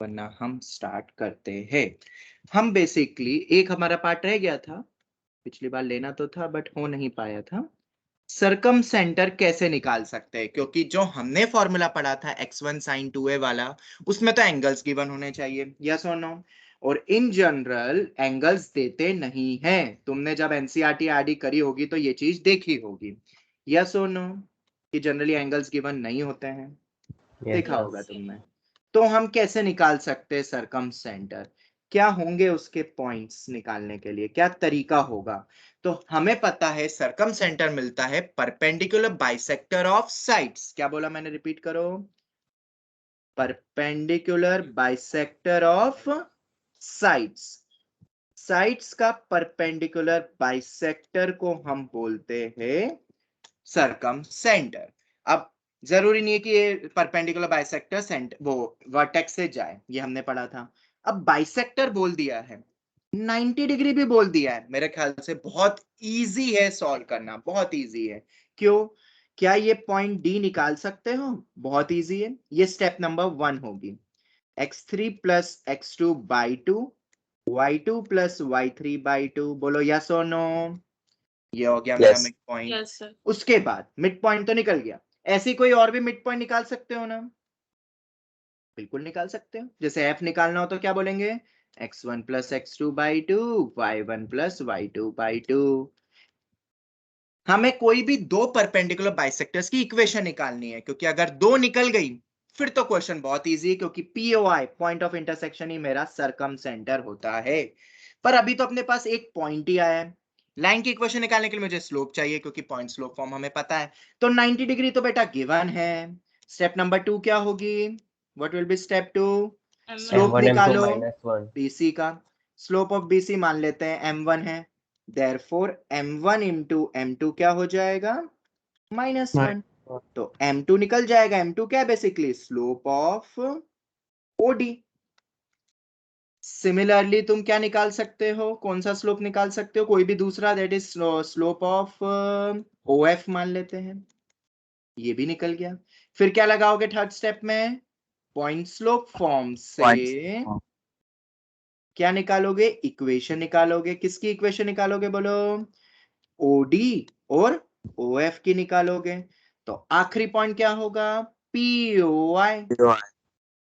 वरना हम स्टार्ट करते हैं। हम बेसिकली एक हमारा पार्ट रह गया था, पिछली बार लेना तो था बट हो नहीं पाया था। सरकम सेंटर कैसे निकाल सकते हैं, क्योंकि जो हमने फॉर्मूला पढ़ा था x1 sin 2a वाला, उसमें तो एंगल्स गिवन होने चाहिए, यस और नो। और इन जनरल एंगल्स देते नहीं हैं। तुमने जब एनसीईआरटी आरडी करी होगी तो ये चीज देखी होगी, यस और नो, कि जनरली एंगल्स गिवन नहीं होते हैं। देखा होगा तुमने। तो हम कैसे निकाल सकते हैं सरकम सेंटर, क्या होंगे उसके पॉइंट्स निकालने के लिए, क्या तरीका होगा? तो हमें पता है सरकम सेंटर मिलता है परपेंडिकुलर बाइसेक्टर ऑफ साइड्स। क्या बोला मैंने, रिपीट करो, perpendicular bisector of sides. Sides का परपेंडिकुलर बाइसेक्टर को हम बोलते हैं सरकम सेंटर। अब जरूरी नहीं है कि ये परपेंडिकुलर बाइसेक्टर सेंटर वो वर्टेक्स से जाए, ये हमने पढ़ा था। अब बाइसेक्टर बोल दिया है, 90 डिग्री भी बोल दिया है, मेरे ख्याल से बहुत इजी है सॉल्व करना, बहुत इजी है। क्यों? क्या ये पॉइंट डी निकाल सकते हो? बहुत इजी है, ये स्टेप नंबर 1 होगी। x3 plus x2 by 2, y2 plus y3 by 2। बोलो यस और नो। ये हो गया मेरा मिड पॉइंट। Yes sir. उसके बाद मिड पॉइंट तो निकल गया, ऐसी कोई और भी मिड पॉइंट निकाल सकते हो ना? बिल्कुल निकाल सकते हो। जैसे f निकालना हो तो क्या बोलेंगे, x1 plus x2 by 2, y1 plus y2 by 2। हमें कोई भी दो परपेंडिकुलर बाइसेक्टर्स की इक्वेशन निकालनी है, क्योंकि अगर दो निकल गई फिर तो क्वेश्चन बहुत इजी है, क्योंकि POI पॉइंट ऑफ इंटरसेक्शन ही मेरा सरकम सेंटर होता है। पर अभी तो अपने पास एक पॉइंट ही आया है। लाइन की इक्वेशन निकालने के लिए मुझे स्लोप चाहिए, क्योंकि पॉइंट स्लोप फॉर्म हमें पता है। तो 90 डिग्री तो बेटा गिवन है। स्टेप नंबर 2 क्या होगी? What will B step 2? Slope निकालो BC का। स्लोप ऑफ BC मान लेते हैं m1 है, therefore m1 into m2 क्या हो जाएगा, -1। तो m2 निकल जाएगा, m2 क्या है basically, slope of OD। Similarly तुम क्या निकाल सकते हो, कौन सा स्लोप निकाल सकते हो, कोई भी दूसरा, that is slope of OF मान लेते हैं, ये भी निकल गया। फिर क्या लगाओगे थर्ड स्टेप में, पॉइंट स्लोप फॉर्म से क्या निकालोगे, इक्वेशन निकालोगे। किसकी इक्वेशन निकालोगे बोलो, OD और OF की निकालोगे। तो आखिरी पॉइंट क्या होगा, POI।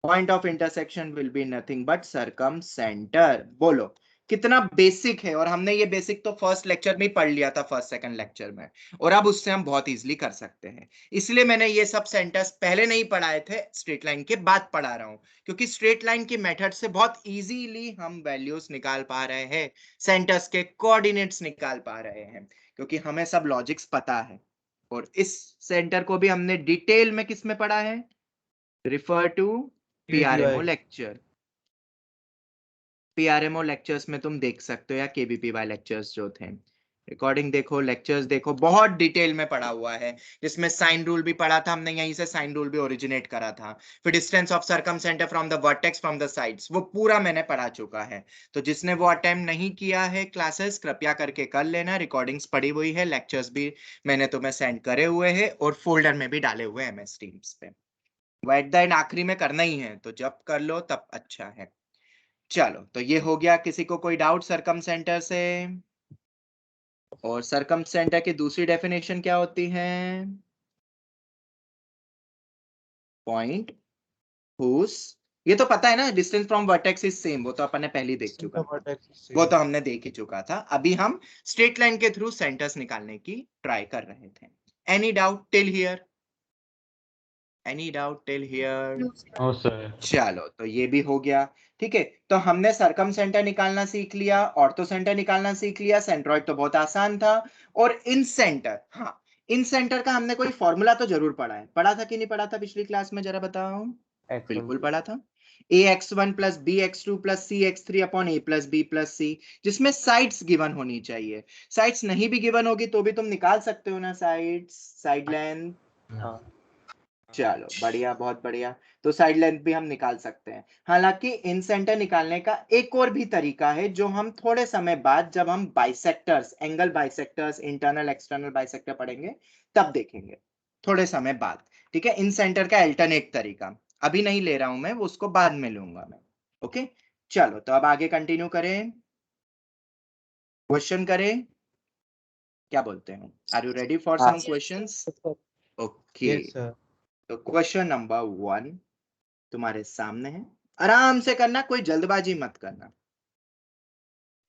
Point of intersection will be nothing but circumcentre. बोलो कितना बेसिक है, और हमने ये बेसिक तो फर्स्ट लेक्चर में ही पढ़ लिया था, फर्स्ट सेकंड लेक्चर में, और अब उससे हम बहुत इजीली कर सकते हैं। इसलिए मैंने ये सब सेंटर्स पहले नहीं पढ़ाए थे, स्ट्रेट लाइन के बाद पढ़ा रहा हूं, क्योंकि स्ट्रेट लाइन की मेथड से बहुत इजीली हम वैल्यूज निकाल पा रहे हैं, सेंटर्स के कोऑर्डिनेट्स निकाल पा रहे हैं, क्योंकि हमें सब लॉजिक्स पता है। और इस सेंटर को भी हमने डिटेल में किस में पढ़ा है, refer to PRMO lecture. PRMO lectures में तुम देख सकते हो, या KBPY लेक्चर्स जो थे, रिकॉर्डिंग देखो, लेक्चर्स देखो, बहुत डिटेल में पढ़ा हुआ है। जिसमें साइन रूल भी पढ़ा था हमने, यहीं से साइन रूल भी ओरिजिनेट करा था। फिर distance of circumcentre from the vertex from the sides, वो पूरा मैंने पढ़ा चुका है। तो जिसने वो अटेम्प्ट नहीं किया है क्लासेस, कृपया करके कर लेना। रिकॉर्डिंग्स पढ़ी हुई है, लेक्चर्स भी मैंने तुम्हें सेंड करे हुए हैं, और फोल्डर में भी डाले हुए हैं MS Teams पे। वो एट द एंड आखिरी में करना ही है, तो जब कर लो तब अच्छा है। चलो, तो ये हो गया। किसी को कोई डाउट सरकम सेंटर से? और सरकम सेंटर की दूसरी डेफिनेशन क्या होती है, पॉइंट हुज, ये तो पता है ना, distance from vertex is same, वो तो अपन ने पहले ही देख चुका था, वो तो हमने देख ही चुका था। अभी हम स्ट्रेट लाइन के थ्रू सेंटर्स निकालने की ट्राई कर रहे थे। Any doubt till here? Any doubt till here? No sir. चलो, तो ये भी हो गया। ठीक है, तो हमने सरकम सेंटर निकालना सीख लिया, ऑर्थो सेंटर निकालना सीख लिया, सेंट्रोइड तो बहुत आसान था। और इन सेंटर, हाँ, इन सेंटर का हमने कोई फॉर्मूला तो जरूर पढ़ा है, पढ़ा था कि नहीं पढ़ा था पिछली क्लास में, जरा बताओ। बिल्कुल पढ़ा था, AX1 plus BX2 plus CX3 upon A plus B plus C, जिसमें साइड्स गिवन होनी चाहिए। साइड्स नहीं भी गिवन होगी तो भी तुम निकाल सकते हो ना साइड्स, साइड लेंथ। चलो बढ़िया, बहुत बढ़िया। तो साइड लेंथ भी हम निकाल सकते हैं। हालांकि इन सेंटर निकालने का एक और भी तरीका है, जो हम थोड़े समय बाद जब हम bisectors, angle bisectors, internal external bisector पढ़ेंगे तब देखेंगे, थोड़े समय बाद। ठीक है, इन सेंटर का अल्टरनेट तरीका अभी नहीं ले रहा हूं मैं, वो उसको बाद में लूंगा मैं। ओके चलो तो अब आगे कंटिन्यू करें, क्वेश्चन करें, क्या बोलते हैं? Are you ready for some questions? Okay yes sir. तो क्वेश्चन नंबर 1 तुम्हारे सामने है, आराम से करना, कोई जल्दबाजी मत करना।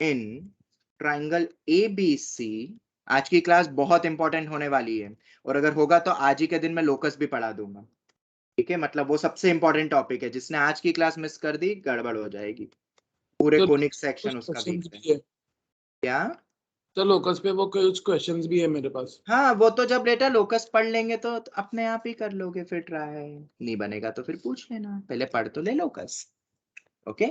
इन ट्राइंगल ABC, आज की क्लास बहुत इंपॉर्टेंट होने वाली है, और अगर होगा तो आज ही के दिन मैं लोकस भी पढ़ा दूंगा, ठीक है? मतलब वो सबसे इंपॉर्टेंट टॉपिक है, जिसने आज की क्लास मिस कर दी गड़बड़ हो जाएगी, पूरे तो कोनिक कुछ सेक्शन उसका क्वेश्चंस वीक है। भी है, क्या? तो लोकस पे वो कुछ क्वेश्चंस भी है मेरे पास। हाँ वो तो जब बेटा लोकस पढ़ लेंगे तो अपने आप ही कर लोगे, फिर ट्राई नहीं बनेगा तो फिर पूछ लेना, पहले पढ़ तो ले locus. Okay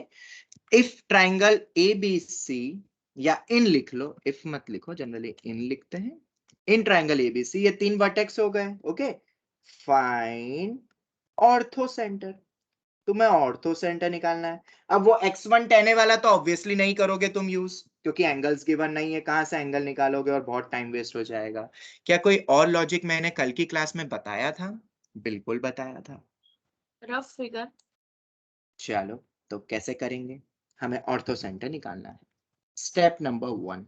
if triangle ABC, या इन लिख लो, इफ मत लिखो, जनरली इन लिखते हैं। इन ट्राइंगल ABC ये 3 वर्टेक्स हो गए। ओके फाइंड ऑर्थो सेंटर, तुम्हें ऑर्थो सेंटर निकालना है। अब वो x1 10 वाला तो ऑब्वियसली नहीं करोगे तुम यूज, क्योंकि एंगल्स गिवन नहीं है, कहां से एंगल निकालोगे और बहुत टाइम वेस्ट हो जाएगा। क्या कोई और लॉजिक मैंने कल की क्लास में बताया था? बिल्कुल बताया था। Rough figure. चलो तो कैसे करेंगे? हमें ऑर्थो सेंटर निकालना है। स्टेप नंबर 1,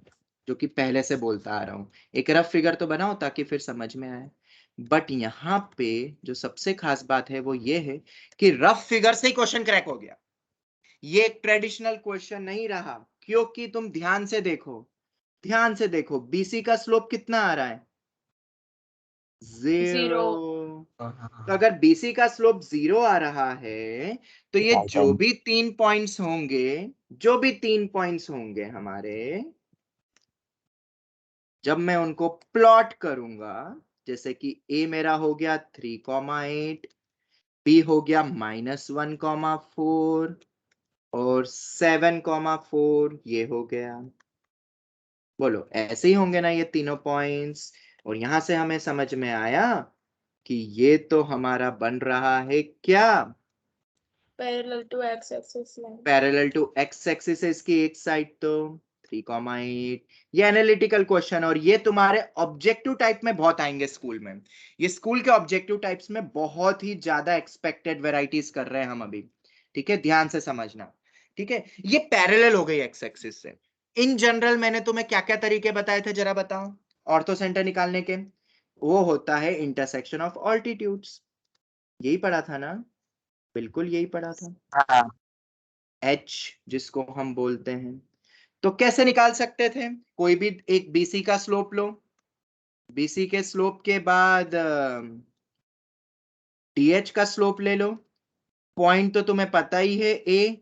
जो कि पहले से बोलता आ रहा हूं, एक रफ फिगर तो बनाओ ताकि फिर समझ में आए। बट यहाँ पे जो सबसे खास बात है वो ये है कि रफ फिगर से ही क्वेश्चन क्रैक हो गया। ये एक ट्रेडिशनल क्वेश्चन नहीं रहा, क्योंकि तुम ध्यान से देखो, ध्यान से देखो, BC का स्लोप कितना आ रहा है? 0। तो अगर BC का स्लोप 0 आ रहा है तो ये जो भी 3 पॉइंट्स होंगे, जो भी 3 पॉइंट्स होंगे हमारे, जब मैं उनको प्लॉट करूंगा, जैसे कि A मेरा हो गया 3,8, B हो गया -1,4 और 7,4 ये हो गया। बोलो ऐसे ही होंगे ना ये तीनों पॉइंट्स? और यहां से हमें समझ में आया कि ये तो हमारा बन रहा है क्या? Parallel to x axis line. Parallel to x axis है इसकी एक साइड तो 3,8। ये एनालिटिकल क्वेश्चन, और ये तुम्हारे ऑब्जेक्टिव टाइप में बहुत आएंगे स्कूल में। ये स्कूल के ऑब्जेक्टिव टाइप्स में बहुत ही ज्यादा एक्सपेक्टेड वेराइटीज कर रहे हैं हम अभी, ठीक है? ध्यान से समझना, ठीक है? ये पैरेलल हो गई एक्स एक्सिस से। इन जनरल मैंने तुम्हें क्या क्या तरीके बताए थे, जरा बताओ ऑर्थो सेंटर निकालने के? वो होता है इंटरसेक्शन ऑफ ऑल्टीट्यूड्स, यही पढ़ा था ना? बिल्कुल यही पढ़ा था। H जिसको हम बोलते हैं, तो कैसे निकाल सकते थे? कोई भी एक BC का स्लोप लो, BC के स्लोप के बाद DH का स्लोप ले लो, पॉइंट तो तुम्हें पता ही है A,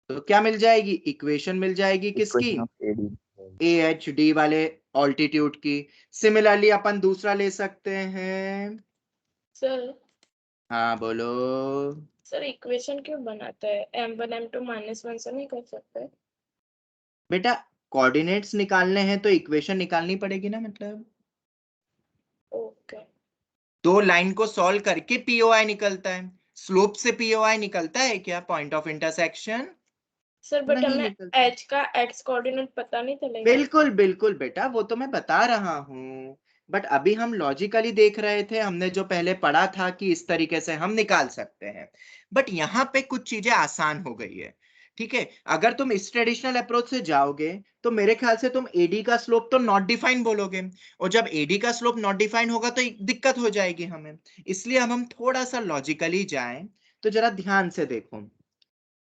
तो क्या मिल जाएगी? इक्वेशन मिल जाएगी किसकी? AHD वाले ऑल्टीट्यूड की। सिमिलरली अपन दूसरा ले सकते हैं। सर हाँ बोलो। सर इक्वेशन क्यों बनाता है? m1 m2 -1 से नहीं कर सकते? बेटा कोऑर्डिनेट्स निकालने हैं तो इक्वेशन निकालनी पड़ेगी ना, मतलब ओके। दो लाइन को सॉल्व करके POI निकलता है, स्लोप से POI निकलता है क्या? Point of intersection sir but नहीं हमें निकलता। h का x कोऑर्डिनेट पता नहीं चलेगा? बिल्कुल बिल्कुल बेटा, वो तो मैं बता रहा हूं, बट अभी हम लॉजिकली देख रहे थे, हमने जो पहले पढ़ा था कि इस तरीके से हम निकाल सकते हैं, बट यहाँ पे कुछ चीजें आसान हो गई है, ठीक है? अगर तुम इस ट्रेडिशनल अप्रोच से जाओगे तो मेरे ख्याल से तुम AD का स्लोप तो नॉट डिफाइन बोलोगे, और जब AD का स्लोप नॉट डिफाइन होगा तो दिक्कत हो जाएगी हमें। इसलिए अब हम थोड़ा सा लॉजिकली जाएं, तो जरा ध्यान से देखो,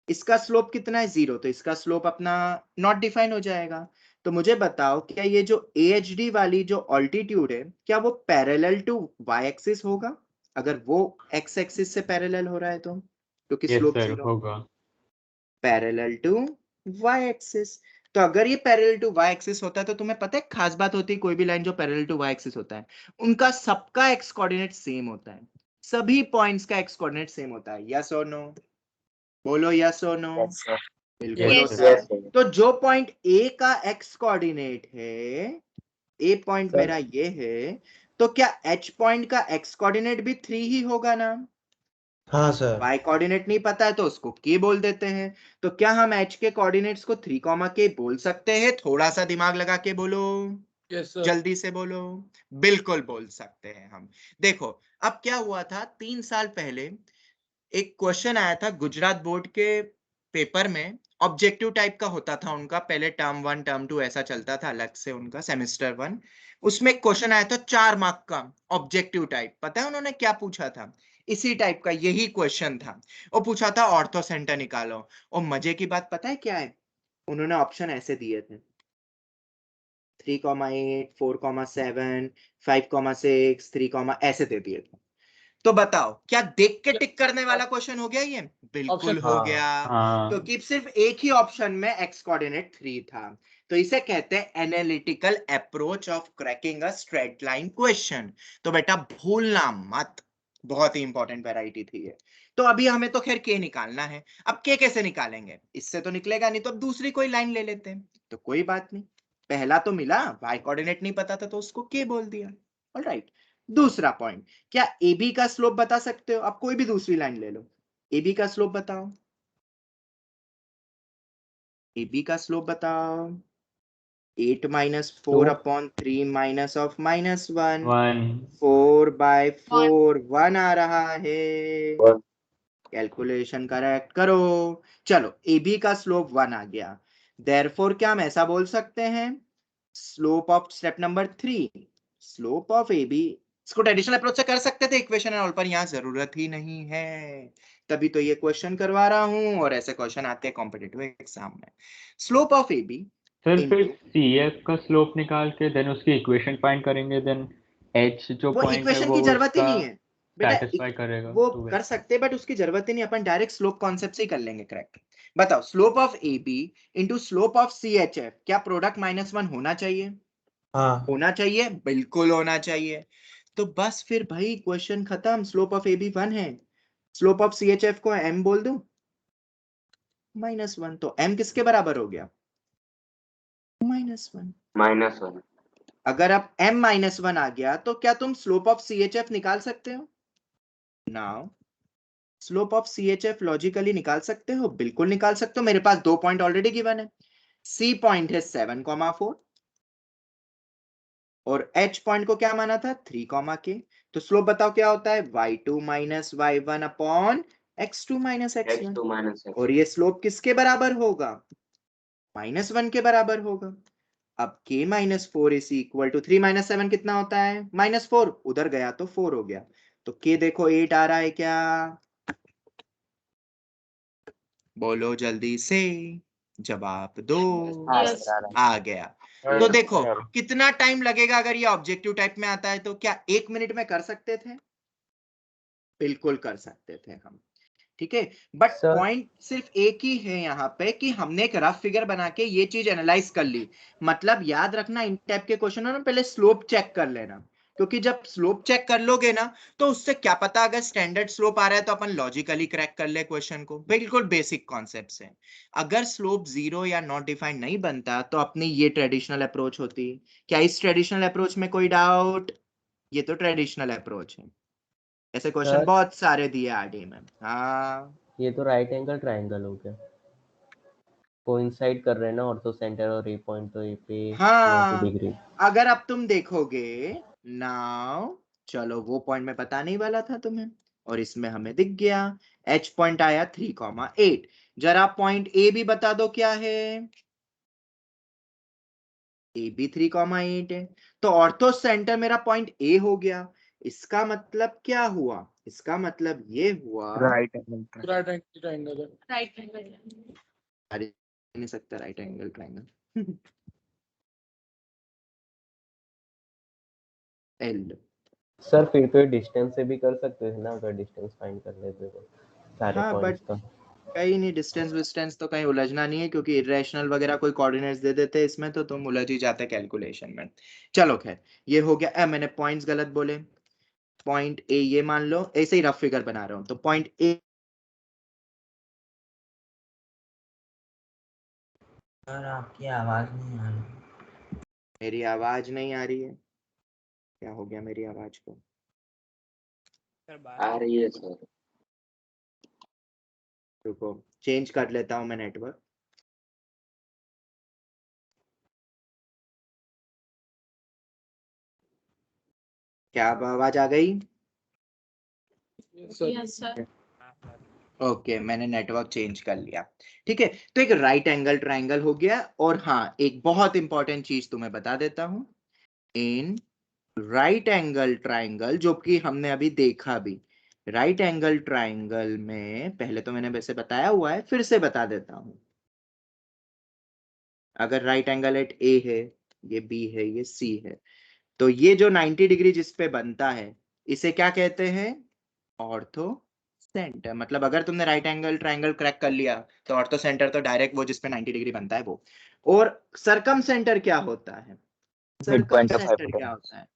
इसका स्लोप कितना है? 0, तो इसका स्लोप अपना नॉट डिफाइन हो जाएगा। तो मुझे बताओ, क्या ये जो AHD वाली जो ऑल्टीट्यूड है, क्या वो पैरेलल टू y एक्सिस होगा? अगर वो x एक्सिस से पैरेलल हो रहा है तो, क्योंकि यस स्लोप सर 0 होगा। Parallel to y axis. तो अगर ये पैरेलल टू y एक्सिस होता है तो तुम्हें पता है खास बात होती है, कोई भी लाइन जो पैरेलल टू y एक्सिस होता है उनका सबका x कोऑर्डिनेट सेम होता है, सभी पॉइंट्स का x कोऑर्डिनेट सेम होता है। यस और नो? बोलो यस और नो? बिल्कुल Yes, होता है। sir. तो जो पॉइंट A का x कोऑर्डिनेट है, A पॉइंट मेरा ये है, तो क्या H पॉइंट का x कोऑर्डिनेट भी 3 ही होगा ना? हाँ सर। y कोऑर्डिनेट नहीं पता है तो उसको k बोल देते हैं। तो क्या हम H के कोऑर्डिनेट्स को 3, k बोल सकते हैं? थोड़ा सा दिमाग लगा के बोलो, यस सर। जल्दी से बोलो। बिल्कुल बोल सकते हैं हम। देखो अब क्या हुआ था, 3 साल पहले एक क्वेश्चन आया था गुजरात बोर्ड के पेपर में ऑब्जेक्टिव टाइप का होता था उनका, पहले टर्म 1 टर्म 2 ऐसा चलता था अलग से उनका, सेमेस्टर 1 उसमें एक क्वेश्चन आया था 4 मार्क का ऑब्जेक्टिव टाइप। पता है उन्होंने क्या पूछा था? इसी टाइप का यही क्वेश्चन था। वो पूछा था ऑर्थो सेंटर निकालो। और मजे की बात पता है क्या है? उन्होंने ऑप्शन ऐसे दिए थे 3,8 4,7 5,6 3, ऐसे दे दिए थे। तो बताओ क्या देख के टिक करने वाला क्वेश्चन हो गया ये? बिल्कुल Option- हो गया, क्योंकि सिर्फ एक ही ऑप्शन में x कोऑर्डिनेट 3 था। तो इसे कहते हैं analytical approach of cracking a straight line question. तो बेटा भूलना मत, बहुत ही इंपॉर्टेंट वैरायटी थी ये। तो अभी हमें तो खैर k निकालना है। अब k कैसे निकालेंगे? इससे तो निकलेगा नहीं, तो अब दूसरी कोई लाइन ले लेते हैं। तो कोई बात नहीं, पहला तो मिला, y कोऑर्डिनेट नहीं पता था तो उसको k बोल दिया। ऑलराइट, दूसरा पॉइंट, क्या AB का स्लोप बता सकते हो? आप कोई भी दूसरी लाइन ले लो, AB का स्लोप बताओ, AB का स्लोप बताओ। 8 - 4/3 माइनस ऑफ -1, 4/4 1 आ रहा है। कैलकुलेशन करेक्ट करो। चलो AB का स्लोप 1 आ गया, देयरफॉर क्या हम ऐसा बोल सकते हैं, slope of step number 3, slope of AB, इसको ट्रेडिशनल अप्रोच से कर सकते थे इक्वेशन एंड ऑल, पर यहाँ जरूरत ही नहीं है, तभी तो ये क्वेश्चन करवा रहा हूं। और ऐसे क्वेश्चन आते हैं कॉम्पिटिटिव एग्जाम में। स्लोप ऑफ AB सर फिर इनटू, CF का स्लोप निकाल के देन उसकी इक्वेशन फाइंड करेंगे, देन H जो वो पॉइंट है इक्वेशन वो की जरूरत ही उसका नहीं है बेटा, सेटिस्फाई करेगा वो तो कर सकते हैं बट उसकी जरूरत ही नहीं, अपन डायरेक्ट स्लोप कॉन्सेप्ट से ही कर लेंगे क्रैक। बताओ slope of AB into slope of CHF, क्या प्रोडक्ट -1 होना चाहिए? हाँ होना चाहिए, बिल्कुल होना चाहिए। तो बस फिर भाई क्वेश्चन खत्म, स्लोप ऑफ AB 1 है, स्लोप ऑफ CHF को m बोल दो -1, तो m किसके बराबर हो गया? -1। अगर अब m -1 आ गया तो क्या तुम स्लोप ऑफ CHF निकाल सकते हो? Now slope of CHF logically निकाल सकते हो, बिल्कुल निकाल सकते हो। मेरे पास 2 पॉइंट ऑलरेडी गिवन है, C पॉइंट है 7,4 और H पॉइंट को क्या माना था 3, तो स्लोप बताओ क्या होता है, y2 - y1 upon x2 - x1। और ये स्लोप किसके बराबर होगा? -1 के बराबर होगा। अब k - 4 इज इक्वल टू 3 - 7 कितना होता है? -4, उधर गया तो 4 हो गया, तो k देखो 8 आ रहा है क्या? बोलो जल्दी से, जवाब दो। Yes. आ गया। तो देखो कितना टाइम लगेगा अगर ये ऑब्जेक्टिव टाइप में आता है, तो क्या 1 मिनट में कर सकते थे? बिल्कुल कर सकते थे हम, ठीक है। बट सर पॉइंट सिर्फ एक ही है यहाँ पे कि हमने एक रफ फिगर बना के ये चीज एनालाइज कर ली। मतलब याद रखना इन टाइप के क्वेश्चन में पहले स्लोप चेक कर लेना, क्योंकि जब स्लोप चेक कर लोगे ना तो उससे क्या पता अगर स्टैंडर्ड स्लोप आ रहा है तो अपन लॉजिकली क्रैक कर ले क्वेश्चन को, बिल्कुल बेसिक कॉन्सेप्ट है। अगर स्लोप 0 या नॉट डिफाइंड नहीं बनता तो अपनी ये ट्रेडिशनल अप्रोच होती। क्या इस ट्रेडिशनल अप्रोच में कोई डाउट? ये तो ट्रेडिशनल अप्रोच है, ऐसे क्वेश्चन सर बहुत सारे दिए आरडी में। हाँ ये तो राइट एंगल ट्राइंगल हो गया, कोइंसाइड कर रहे हैं ना ऑर्थो सेंटर और ए पॉइंट, तो ए पे 90 हाँ, डिग्री। अगर अब तुम देखोगे नाउ, चलो वो पॉइंट में बताने ही वाला था तुम्हें, और इसमें हमें दिख गया H पॉइंट आया 3,8। जरा पॉइंट ए भी बता दो क्या है? ए भी 3,8 है, तो ऑर्थो सेंटर मेरा पॉइंट ए हो गया। इसका मतलब क्या हुआ? इसका मतलब ये हुआ, राइट एंगल ट्रायंगल है। Right angle. अरे नहीं सकता right angle triangle L. Sir फिर तो डिस्टेंस से भी कर सकते थे ना, अगर डिस्टेंस फाइंड कर लेते तो सारे हाँ बट पॉइंट्स का। कहीं नहीं, डिस्टेंस विस्टेंस तो कहीं उलझना नहीं है, क्योंकि इरेशनल वगैरह कोई कोऑर्डिनेट्स दे देते हैं इसमें तो तुम उलझ ही जाते कैलकुलेशन में। चलो खैर, ये हो गया। मैंने पॉइंट्स गलत बोले, पॉइंट ए ये मान लो, ऐसे ही रफ फिगर बना रहा हूं, तो पॉइंट ए। सर आपकी आवाज नहीं आ रही। मेरी आवाज नहीं आ रही है? क्या हो गया मेरी आवाज को? आ रही है सर। रुको चेंज कर लेता हूं मैं नेटवर्क। क्या अब आवाज आ गई? Yes, sir. ओके मैंने नेटवर्क चेंज कर लिया। ठीक है, तो एक राइट एंगल ट्राइंगल हो गया। और हाँ, एक बहुत इंपॉर्टेंट चीज तुम्हें बता देता हूं, इन राइट एंगल ट्राइंगल, जो कि हमने अभी देखा भी, राइट एंगल ट्राइंगल में पहले तो मैंने वैसे बताया हुआ है, फिर से बता देता हूं। अगर राइट एंगल एट ए है, ये बी है, ये सी है, तो ये जो 90 डिग्री जिस पे बनता है, इसे क्या कहते हैं? Ortho centre. मतलब अगर तुमने राइट एंगल ट्राइंगल क्रैक कर लिया, तो ऑर्थो सेंटर तो डायरेक्ट वो जिस पे 90 डिग्री बनता है वो। और सरकम सेंटर क्या होता है? सरकम Midpoint of सेंटर क्या hypotenuse. होता है?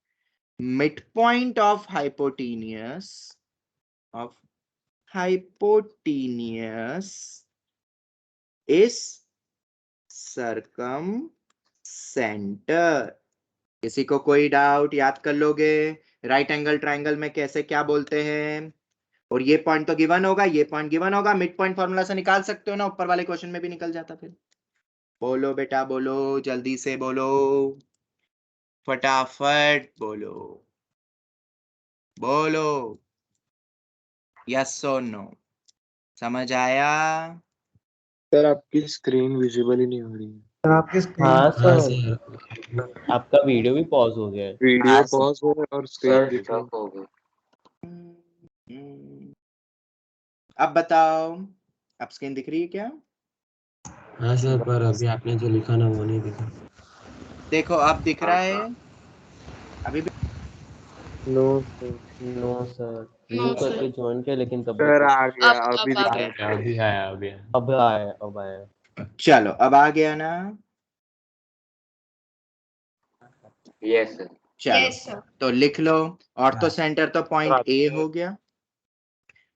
Mid point of hypotenuse is circumcentre. किसी को कोई डाउट? याद कर लोगे राइट एंगल ट्राइंगल में कैसे क्या बोलते हैं? और ये पॉइंट तो गिवन होगा, ये पॉइंट गिवन होगा, मिड पॉइंट फॉर्मूला से निकाल सकते हो ना, ऊपर वाले क्वेश्चन में भी निकल जाता। फिर बोलो बेटा, बोलो, जल्दी से बोलो, फटाफट बोलो, बोलो, यस और नो। समझ आया? सर आपकी स्क्रीन विजिबल ही नहीं हो रही है। हाँ हाँ सर, सर। आपका वीडियो भी पॉज हो गया है। वीडियो पॉज हो रहा है और स्क्रीन दिख रही है। अब बताओ, अब स्क्रीन दिख रही है क्या? हाँ सर, पर अभी आपने जो लिखा ना वो नहीं दिखा। देखो अब दिख रहा है। अभी भी no sir, no sir, no new sir. करके ज्वाइन किया लेकिन तब भी सर कुछ आ गया, अब अभी दिख आ रहा गया। है। अभी आया अभी आया। अब आया। चलो, अब आ गया ना? Yes, sir. चलो, यस सर। तो लिख लो, ऑर्थो सेंटर तो पॉइंट ए हो गया,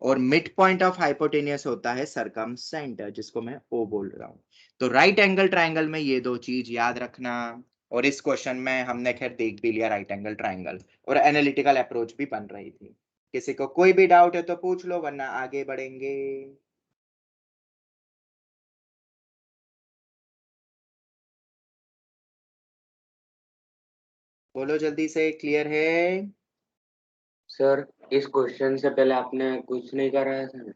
और मिड पॉइंट ऑफ हाइपोटेनियस होता है सरकम सेंटर, जिसको मैं ओ बोल रहा हूं। तो राइट एंगल ट्राइंगल में ये दो चीज याद रखना। और इस क्वेश्चन में हमने खैर देख भी लिया राइट एंगल ट्राइंगल, और एनालिटिकल अप्रोच भी बन रही थी। किसी को कोई भी डाउट है तो पूछ लो, वरना आगे बढ़ेंगे। बोलो जल्दी से, क्लियर है? सर इस क्वेश्चन से पहले आपने कुछ नहीं करा है सर?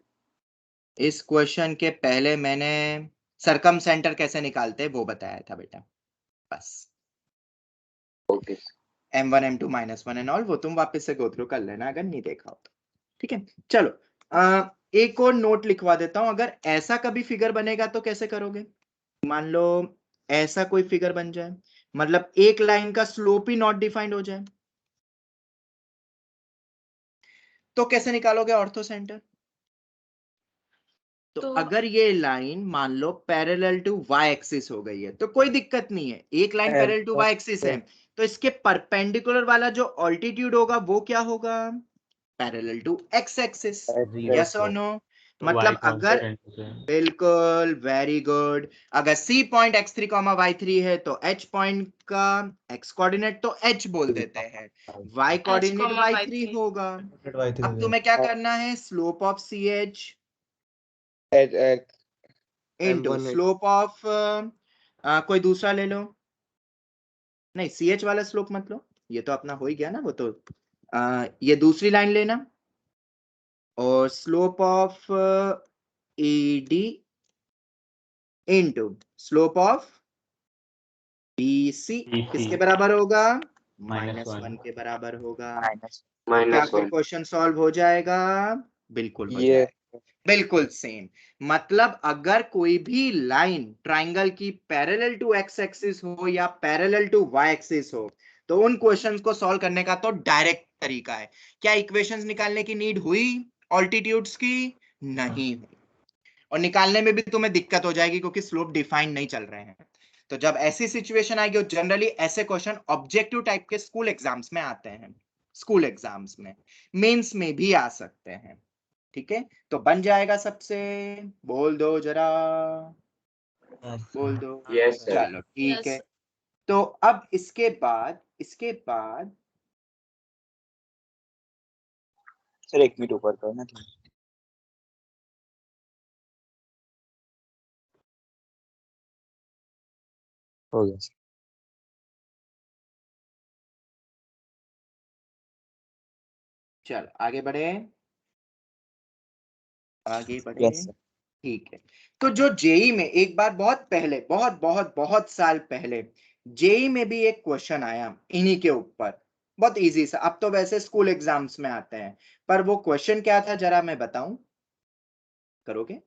इस क्वेश्चन के पहले मैंने सरकम सेंटर कैसे निकालते हैं वो बताया था बेटा, बस। Okay sir. M1 M2 -1 and all, वो तुम वापस से गो थ्रू कर लेना अगर नहीं देखा हो तो। ठीक है, चलो एक और नोट लिखवा देता हूं। अगर ऐसा कभी फिगर बनेगा तो कैसे करोगे? मान लो ऐसा कोई फिगर बन जाए, मतलब एक लाइन का स्लोप ही नॉट डिफाइंड हो जाए, तो कैसे निकालोगे ऑर्थो सेंटर? तो अगर ये लाइन मान लो पैरेलल टू वाई एक्सिस हो गई है तो कोई दिक्कत नहीं है, एक line parallel to y axis है, तो इसके परपेंडिकुलर वाला जो ऑल्टीट्यूड होगा वो क्या होगा? Parallel to x axis. Yes और नो? मतलब Y अगर, कांस्टेंट से बिल्कुल, वेरी गुड। अगर सी पॉइंट x3 y3 है तो h पॉइंट का x कोऑर्डिनेट तो h बोल देते हैं, y कोऑर्डिनेट y3 होगा। अब तुम्हें क्या करना है? Slope of C H into M1 slope of कोई दूसरा ले लो, नहीं सी एच वाला स्लोप मत लो, ये तो अपना हो ही गया ना वो तो। ये दूसरी लाइन लेना, और slope of E D into slope of B C BC किसके बराबर होगा? -1 -1 के बराबर होगा। माइनस तो क्या फिर वन। क्वेश्चन सॉल्व हो जाएगा? बिल्कुल हो ये जाएगा, बिल्कुल सेम। मतलब अगर कोई भी लाइन ट्राइंगल की पैरेलल टू एक्स एक्सिस हो या पैरेलल टू वाई एक्सिस हो, तो उन क्वेश्चंस को सॉल्व करने का तो डायरेक्ट तरीका है। क्या इक्वेशंस निकालने की नीड हुई ऑल्टीट्यूड्स की? नहीं हुई। और निकालने में भी तुम्हें दिक्कत हो जाएगी क्योंकि स्लोप डिफाइन नहीं चल रहे हैं। तो जब ऐसी सिचुएशन आएगी, और जनरली ऐसे क्वेश्चन ऑब्जेक्टिव टाइप के स्कूल एग्जाम्स में आते हैं, स्कूल एग्जाम्स में, मेंस में भी आ सकते हैं। ठीक है, तो बन जाएगा सबसे, बोल दो जरा, बोल दो। Yes sir. चलो ठीक है, यस तो अब इसके बाद सर एक मिनट ऊपर करो ना। हो गया सर। चलो आगे बढ़े। आगे बढ़े। Yes, sir. ठीक है, तो जो जेई में एक बार बहुत पहले, बहुत बहुत बहुत साल पहले जेई में भी एक क्वेश्चन आया इन्हीं के ऊपर, बहुत इजी सा। अब तो वैसे स्कूल एग्जाम्स में आते हैं, पर वो क्वेश्चन क्या था जरा मैं बताऊं, करोगे?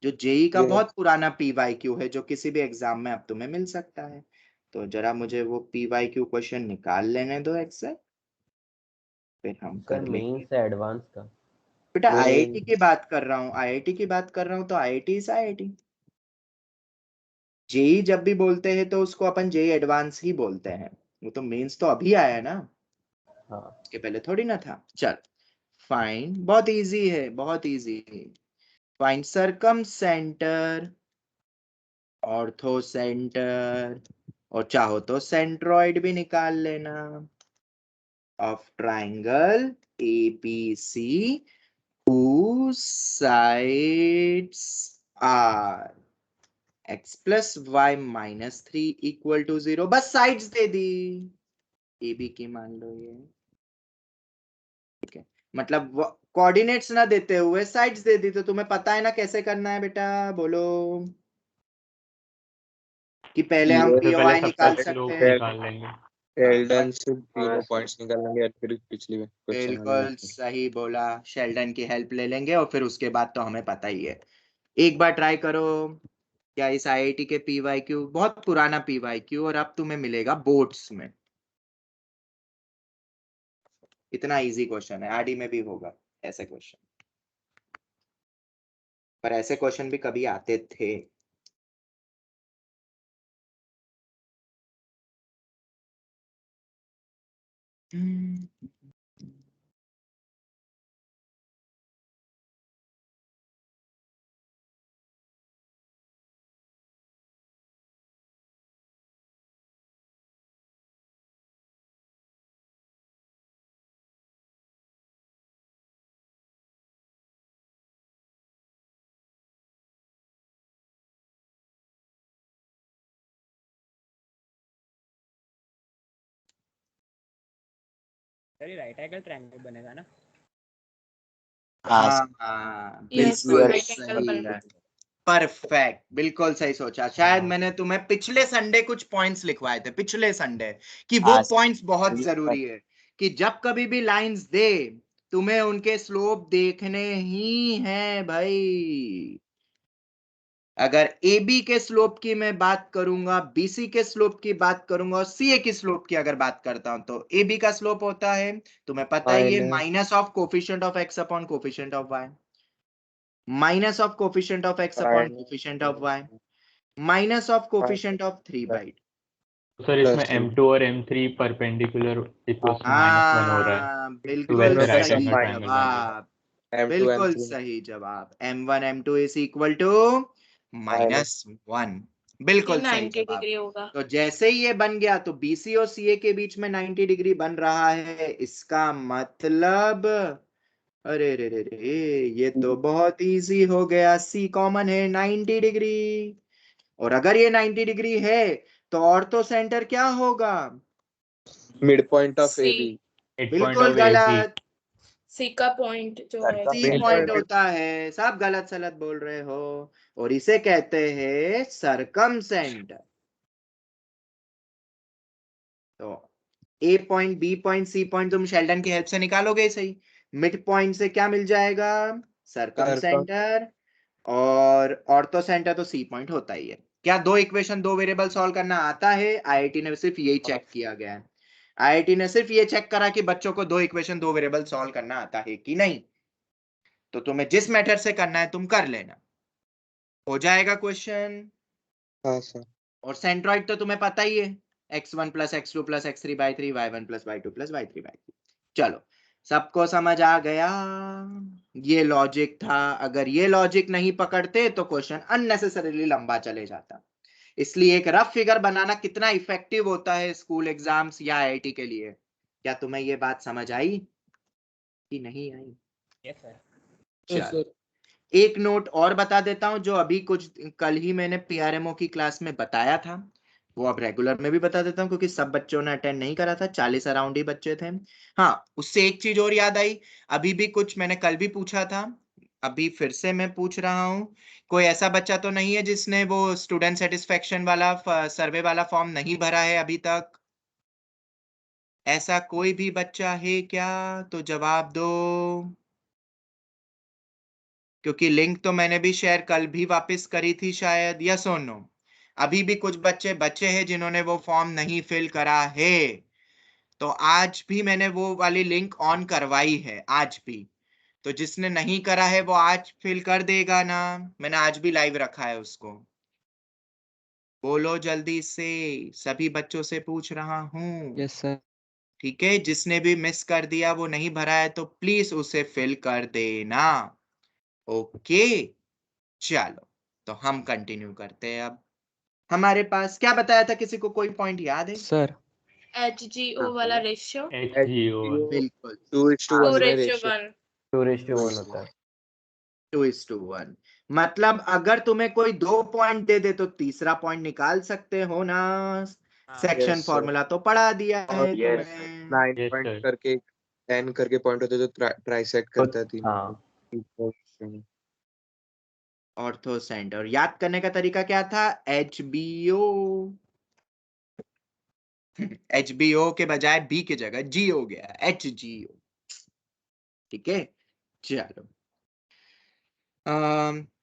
जो जेई का Yes. बहुत पुराना पीवाईक्यू है, जो किसी भी एग्जाम में अब तुम्हें मिल सकता है। तो जरा मुझे वो पीवाईक्यू क्वेश्चन निकाल लेने दो एक्सेल, फिर हम सर कर मेन लेंगे। से एडवांस का। बेटा वो- आईआईटी की बात कर रहा हूँ, आईआईटी की बात कर रहा हूँ, तो आईआईटी से आईआईटी। जेई जब भी बोलते हैं तो उसको अपन जेई एडवांस ही बोलते हैं। वो तो मेंस तो अभी आया है ना, हाँ उसके पहले थोड़ी ना था। चल फाइन, बहुत इजी है, बहुत इजी है। फाइंड सरकम सेंटर, ऑर्थो सेंटर, और चाहो तो सेंट्रॉइड भी निकाल लेना of triangle ABC whose sides are x plus y minus 3 equal to 0। बस sides they the, A B की मान लो ये, ठीक है। मतलब कोऑर्डिनेट्स ना देते हुए साइड्स दे दी, तो तुम्हें पता है ना कैसे करना है बेटा, बोलो। कि पहले हम ये पी तो ओ पहले आई सबका निकाल स्लोप सकते हैं। निकाल लेंगे। शेल्डन से तीनों पॉइंट्स निकाल लेंगे और फिर पिछली क्वेश्चन वाले बिल्कुल में। सही बोला, शेल्डन की हेल्प ले लेंगे और फिर उसके बाद तो हमें पता ही है। एक बार ट्राई करो, क्या इस आईआईटी के पीवाईक्यू, बहुत पुराना पीवाईक्यू, और अब तुम्हें मिलेगा बोर्ड्स में। इतना इजी क्वेश्चन है, आरडी में भी होगा ऐसे क्वेश्चन, पर ऐसे क्वेश्चन भी कभी आते थे। राइट एंगल ट्रायंगल बनेगा ना? हाँ हाँ, Yes, बिल्कुल right angle सही, बन रहा है। परफेक्ट, बिल्कुल सही सोचा। शायद मैंने तुम्हें पिछले संडे कुछ पॉइंट्स लिखवाए थे, पिछले संडे, कि वो पॉइंट्स बहुत जरूरी है, कि जब कभी भी लाइंस दे तुम्हें उनके स्लोप देखने ही हैं भाई। अगर ए बी के स्लोप की मैं बात करूंगा, बीसी के स्लोप की बात करूंगा, और सी ए की स्लोप की अगर बात करता हूं, तो ए बी का स्लोप होता है, तुम्हें पता ही है, minus of coefficient of x upon coefficient of y, minus of coefficient of x upon coefficient of y, minus of coefficient of 3/2। तो सर इसमें M2 और M3 परपेंडिकुलर इक्वल्स टू -1 हो रहा है, हाँ तो बिल्कुल वैसे राइट सही एंगल ट्रायंगल बन जाएगा। जवाब, बिल्कुल सही जवाब। M1 M2 is equal to -1, बिल्कुल सही 90 जवाब। डिग्री होगा। तो जैसे ही ये बन गया, तो BC और CA के बीच में 90 डिग्री बन रहा है, इसका मतलब, अरे रे रे रे, ये तो बहुत इजी हो गया, C कॉमन है, 90 डिग्री। और अगर ये 90 डिग्री है, तो ऑर्थो सेंटर क्या होगा? Mid point of A C B. Mid point बिल्कुल ऑफ AB। गलत, सी का पॉइंट जो है सी पॉइंट होता है, सब गलत सलत बोल रहे हो, और इसे कहते हैं सरकम सेंटर। तो A point, B point, C point तुम शेल्डन की हेल्प से निकालोगे ही सही। मिड पॉइंट से क्या मिल जाएगा? सरकम सेंटर, और ऑर्थो सेंटर तो सी पॉइंट होता ही है। क्या दो इक्वेशन दो वेरिएबल सॉल्व करना आता है? आईआईटी ने सिर्फ यही चेक किया गया है, आईआईटी ने सिर्फ ये चेक करा कि बच्चों को दो इक्वेशन दो वेरिएबल सॉल्व करना आता है कि नहीं। तो तुम्हें जिस मेथड से करना है तुम कर लेना, हो जाएगा क्वेश्चन। हाँ सर। और सेंट्रॉइड तो तुम्हें पता ही है, x1 plus x2 plus x3/3, y1 plus y2 plus y3/3। चलो, सबको समझ आ गया? ये लॉजिक था। अगर ये लॉजिक नहीं पकड़ते तो क्वेश्चन अननेसेसरीली लंबा चले जाता। इसलिए एक रफ फिगर बनाना कितना इफेक्टिव होता है स्कूल एग्जाम्स या आईआईटी के लिए। क्या तुम्हें ये बात समझ आई कि नहीं आई? Yes sir. चल, एक नोट और बता देता हूं, जो अभी कुछ कल ही मैंने पीआरएमओ की क्लास में बताया था, वो अब रेगुलर में भी बता देता हूं, क्योंकि सब बच्चों ने अटेंड नहीं करा था, 40 अराउंड ही बच्चे थे। हाँ, उससे एक चीज और याद आई, अभी भी कुछ मैंने कल भी पूछा था, अभी फिर से मैं पूछ रहा हूँ, कोई ऐसा बच्चा तो नहीं है जिसने वो स्टूडेंट सेटिस्फेक्शन वाला सर्वे वाला फॉर्म नहीं भरा है अभी तक? ऐसा कोई भी बच्चा है क्या? तो जवाब दो, क्योंकि लिंक तो मैंने भी शेयर कल भी वापस करी थी शायद। यस और नो? अभी भी कुछ बच्चे बच्चे हैं जिन्होंने वो फॉर्म नहीं फिल करा है, तो आज भी मैंने वो वाली लिंक ऑन करवाई है आज भी। तो जिसने नहीं करा है वो आज फिल कर देगा ना, मैंने आज भी लाइव रखा है उसको। बोलो जल्दी से, सभी बच्चों से पूछ रहा हूँ। Yes sir. ठीक है, जिसने भी मिस कर दिया वो नहीं भरा है तो प्लीज उसे फिल कर देना। ओके चलो, तो हम कंटिन्यू करते हैं। अब हमारे पास क्या बताया था, किसी को कोई पॉइंट याद है? सर HGO वाला रेशियो HGO बिल्कुल 2:1 में 2:1 2:1 होता है। 2:1। मतलब अगर तुम्हें कोई 2 पॉइंट दे दे तो तीसरा पॉइंट निकाल सकते हो ना। Section Yes, sir. फॉर्मूला तो पढ़ा दिया है Yes, sir. तुम्हें। 9 Yes, पॉइंट sir. करके 10 करके पॉइंट होते हैं जो ट्राइसेट करता है तीनों हाँ को। ऑर्थो सेंटर याद करने का तरीका क्या था? HBO। HBO के बजाय B की जगह G हो गया, HGO। ठीक है चलो,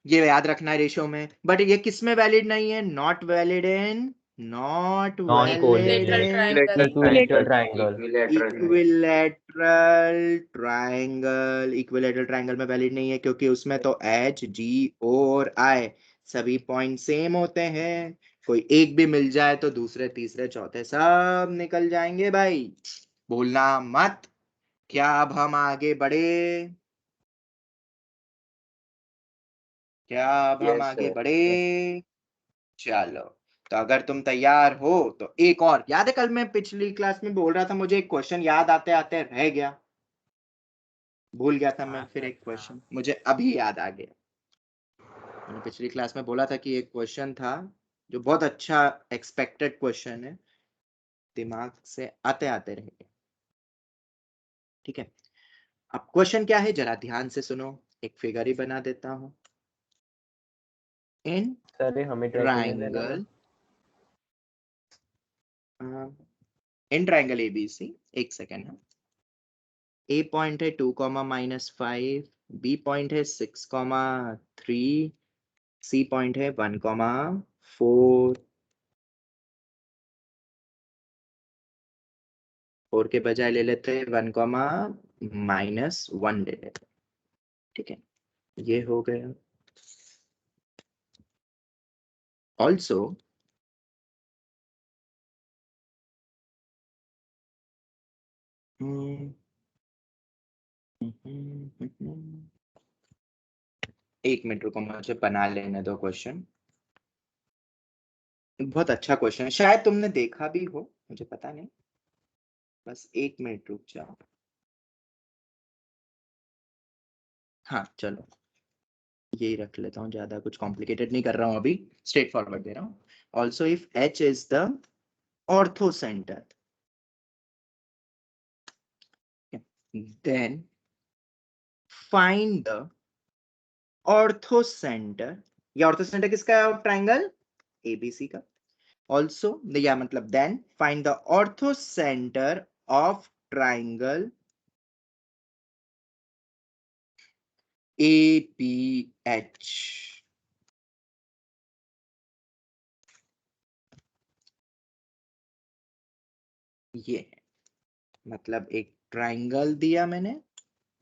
ये याद रखना है रेशियो में। बट ये किस में वैलिड नहीं है? Not valid in, not valid equilateral in triangle triangle. Equilateral triangle. Equilateral triangle में वैलिड नहीं है क्योंकि उसमें तो HG और I सभी पॉइंट सेम होते हैं। कोई एक भी मिल जाए तो दूसरे तीसरे चौथे सब निकल जाएंगे भाई, भूलना मत। क्या अब हम आगे बढ़े? क्या अब हम Yes, आगे sir. बढ़े? चलो, तो अगर तुम तैयार हो तो एक और, याद है कल मैं पिछली क्लास में बोल रहा था मुझे एक क्वेश्चन याद आते आते रह गया, भूल गया था मैं, हाँ फिर सर, एक क्वेश्चन मुझे अभी याद आ गया। मैंने पिछली क्लास में बोला था कि एक क्वेश्चन था जो बहुत अच्छा एक्सपेक्टेड क्वेश्चन है, दिमाग से आते आते रह गया। ठीक है, अब क्वेश्चन क्या है जरा ध्यान से सुनो, एक फिगर ही बना देता हूं। इन सर ये हमें ट्राई करने देना ना। ट्राइंगल, इन ट्राइंगल ABC, एक सेकेंड है। ए पॉइंट है 2, -5, बी पॉइंट है 6, 3, सी पॉइंट है 1, 4, 4 के बजाय ले लेते हैं 1, -1 ले लेते हैं। ठीक है, ये हो गया। ऑल्सो एक मिनट रुको, मुझे बना लेने दो क्वेश्चन। बहुत अच्छा क्वेश्चन है, शायद तुमने देखा भी हो, मुझे पता नहीं, बस एक मिनट रुक जाओ। हाँ चलो, यही रख लेता हूँ, ज्यादा कुछ कॉम्प्लिकेटेड नहीं कर रहा हूँ अभी, स्ट्रेट फॉरवर्ड दे रहा हूँ। Also if H is the orthocentre, then find the orthocentre. ये ऑर्थो सेंटर किसका है? ट्राइंगल ABC का। ऑल्सो या मतलब then find the orthocentre of triangle ABH। ये है, मतलब एक ट्राइंगल दिया मैंने,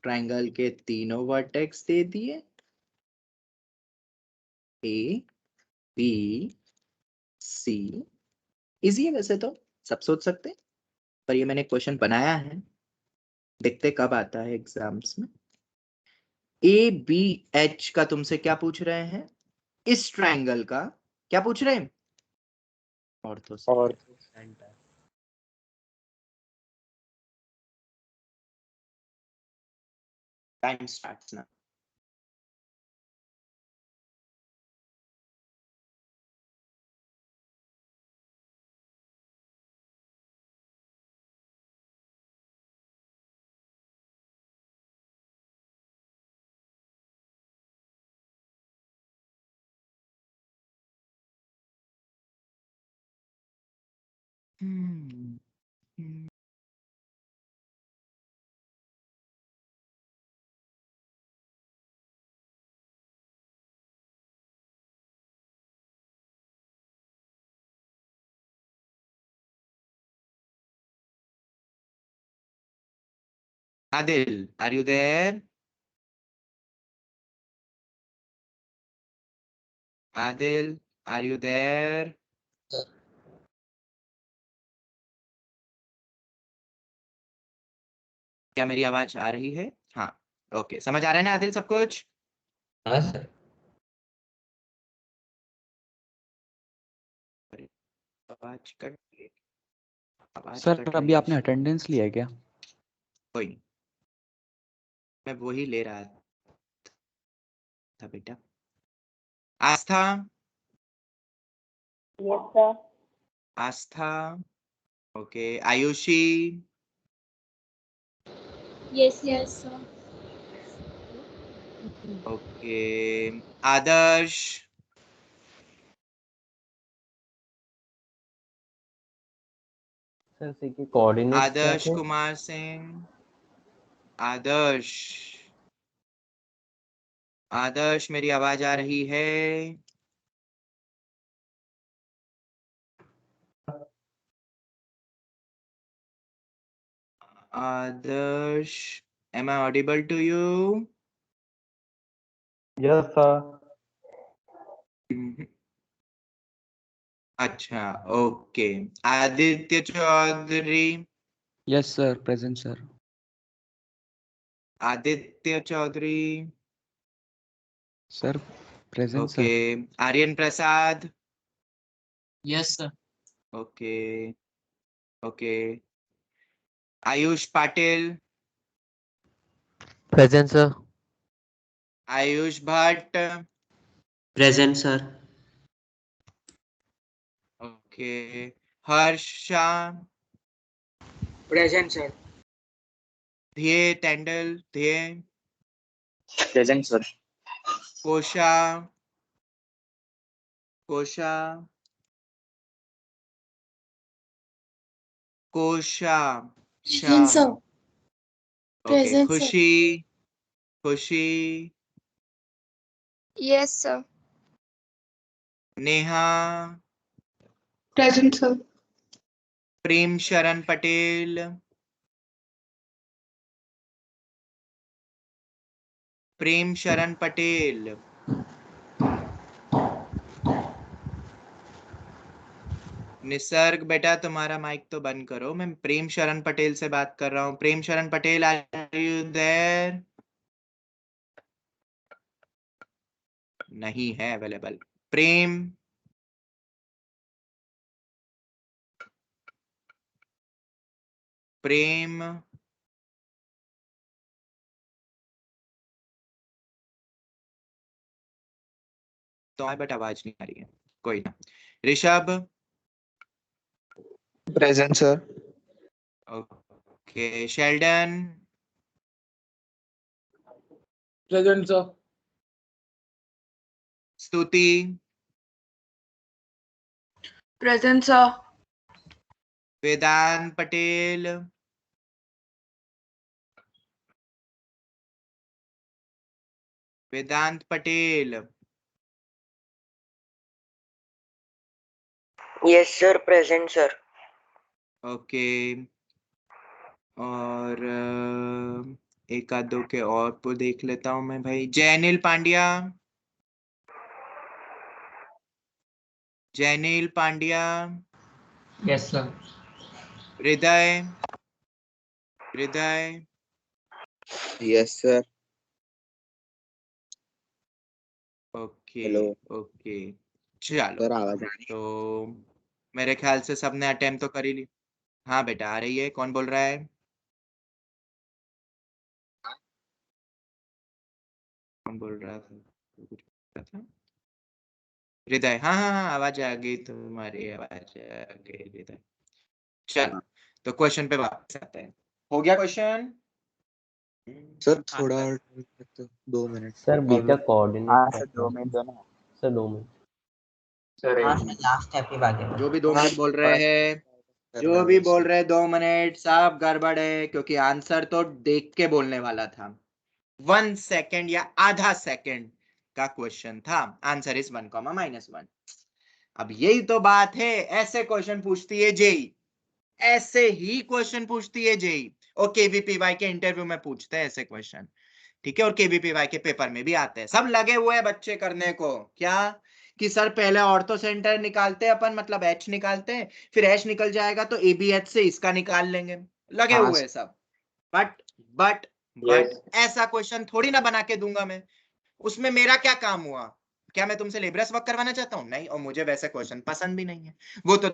ट्राइंगल के तीनों वर्टेक्स दे दिए, ABC। इजी है वैसे तो, सब सोच सकते हैं, पर ये मैंने क्वेश्चन बनाया है, देखते कब आता है एग्जाम्स में। ABH का तुमसे क्या पूछ रहे हैं? इस ट्राइंगल का क्या पूछ रहे हैं? ऑर्थो और सेंटर। टाइम स्टार्ट्स ना। हम्म, हम्म, Adil, are you there? Adil, are you there? क्या मेरी आवाज आ रही है? हाँ, ओके, समझ आ रहा है ना आदिल सब कुछ? हाँ सर। आवाज कट गई, आवाज सर कट अभी रही आपने है। अटेंडेंस लिया है क्या? कोई नहीं, मैं वही ले रहा था बेटा। Aastha, Yes, sir. Aastha, okay, Aayushi, Yes, yes, sir. Okay, Adarsh, sir C के कोऑर्डिनेट्स क्या आदर्श थे? कुमार सिंह, आदर्श, आदर्श मेरी आवाज आ रही है? Adarsh, am I audible to you? Yes, sir. अच्छा, okay, Aditya Chaudhary, yes sir, present sir. Aditya Chaudhary, sir present okay, sir. Aryan Prasad, Yes, sir. Okay, okay, Ayush Patil, present sir. Ayush Bhatt, present sir. Okay, Harsha, present sir. Dhyey Tandel, Dhyey, present sir. Kosha, Kosha, Kosha, Present, sir. Okay, Present, sir. खुशी, खुशी, Yes, sir. Neha, Present, sir. प्रेम शरण पटेल, प्रेम शरण पटेल, निसर्ग बेटा तुम्हारा mic तो बंद करो, मैं प्रेम शरण पटेल से बात कर रहा हूँ। प्रेम शरण पटेल, आर यू देयर? नहीं है अवेलेबल। प्रेम, प्रेम, तो बट आवाज नहीं आ रही है, कोई ना। Rishabh, present sir. Okay, Sheldon, present sir. Stuti, Present, sir. Vedant Patel, Vedant Patel, yes sir, present sir. Okay, और एक आध दो के और को देख लेता हूं मैं भाई। Jainil Pandya, Jainil Pandya, Yes, sir. हृदय, हृदय, yes sir. Okay, hello okay, चलो, सर, आवाज आ रही है? तो मेरे ख्याल से सबने अटेम्प्ट तो कर ही ली। हाँ बेटा आ रही है। कौन बोल रहा है? कौन बोल रहा था? कुछ बोल रहा था? हृदय, हाँ हाँ हाँ, आवाज आ गई तुम्हारी, आवाज आ गई हृदय। चलो, तो क्वेश्चन पे वापस आते हैं। हो गया क्वेश्चन? सर थोड़ा 2 मिनट सर बी का और। कोऑर्डिनेट हाँ क्या सर, था? 2 मिनट दो ना। Sir 2 minute. सर हाँ सर, लास्ट स्टेप ही बाकी है। जो भी 2 मिनट बोल रहे हैं, जो भी बोल रहे 2 मिनट सब गड़बड़ है, क्योंकि आंसर तो देख के बोलने वाला था। 1 सेकेंड या आधा सेकेंड का क्वेश्चन था। Answer is 1, -1। अब यही तो बात है, ऐसे क्वेश्चन पूछती है जेई, ऐसे ही क्वेश्चन पूछती है जेई, और केवीपीवाई के इंटरव्यू में पूछते हैं ऐसे क्वेश्चन, ठीक है, और केवीपीवाई के पेपर में भी आते हैं। सब लगे हुए हैं बच्चे करने को, क्या कि सर पहले ऑर्थो सेंटर निकालते हैं अपन, मतलब एच निकालते हैं, फिर एच निकल जाएगा तो एबीएच से इसका निकाल लेंगे, लगे हाँ, हुए हैं सब। बट ऐसा क्वेश्चन थोड़ी ना बना के दूंगा मैं, उसमें मेरा क्या काम हुआ? क्या मैं तुमसे लेबरस वर्क करवाना चाहता हूँ? नहीं, और मुझे वैसे क्वेश्चन पसंद भी नहीं है। वो तो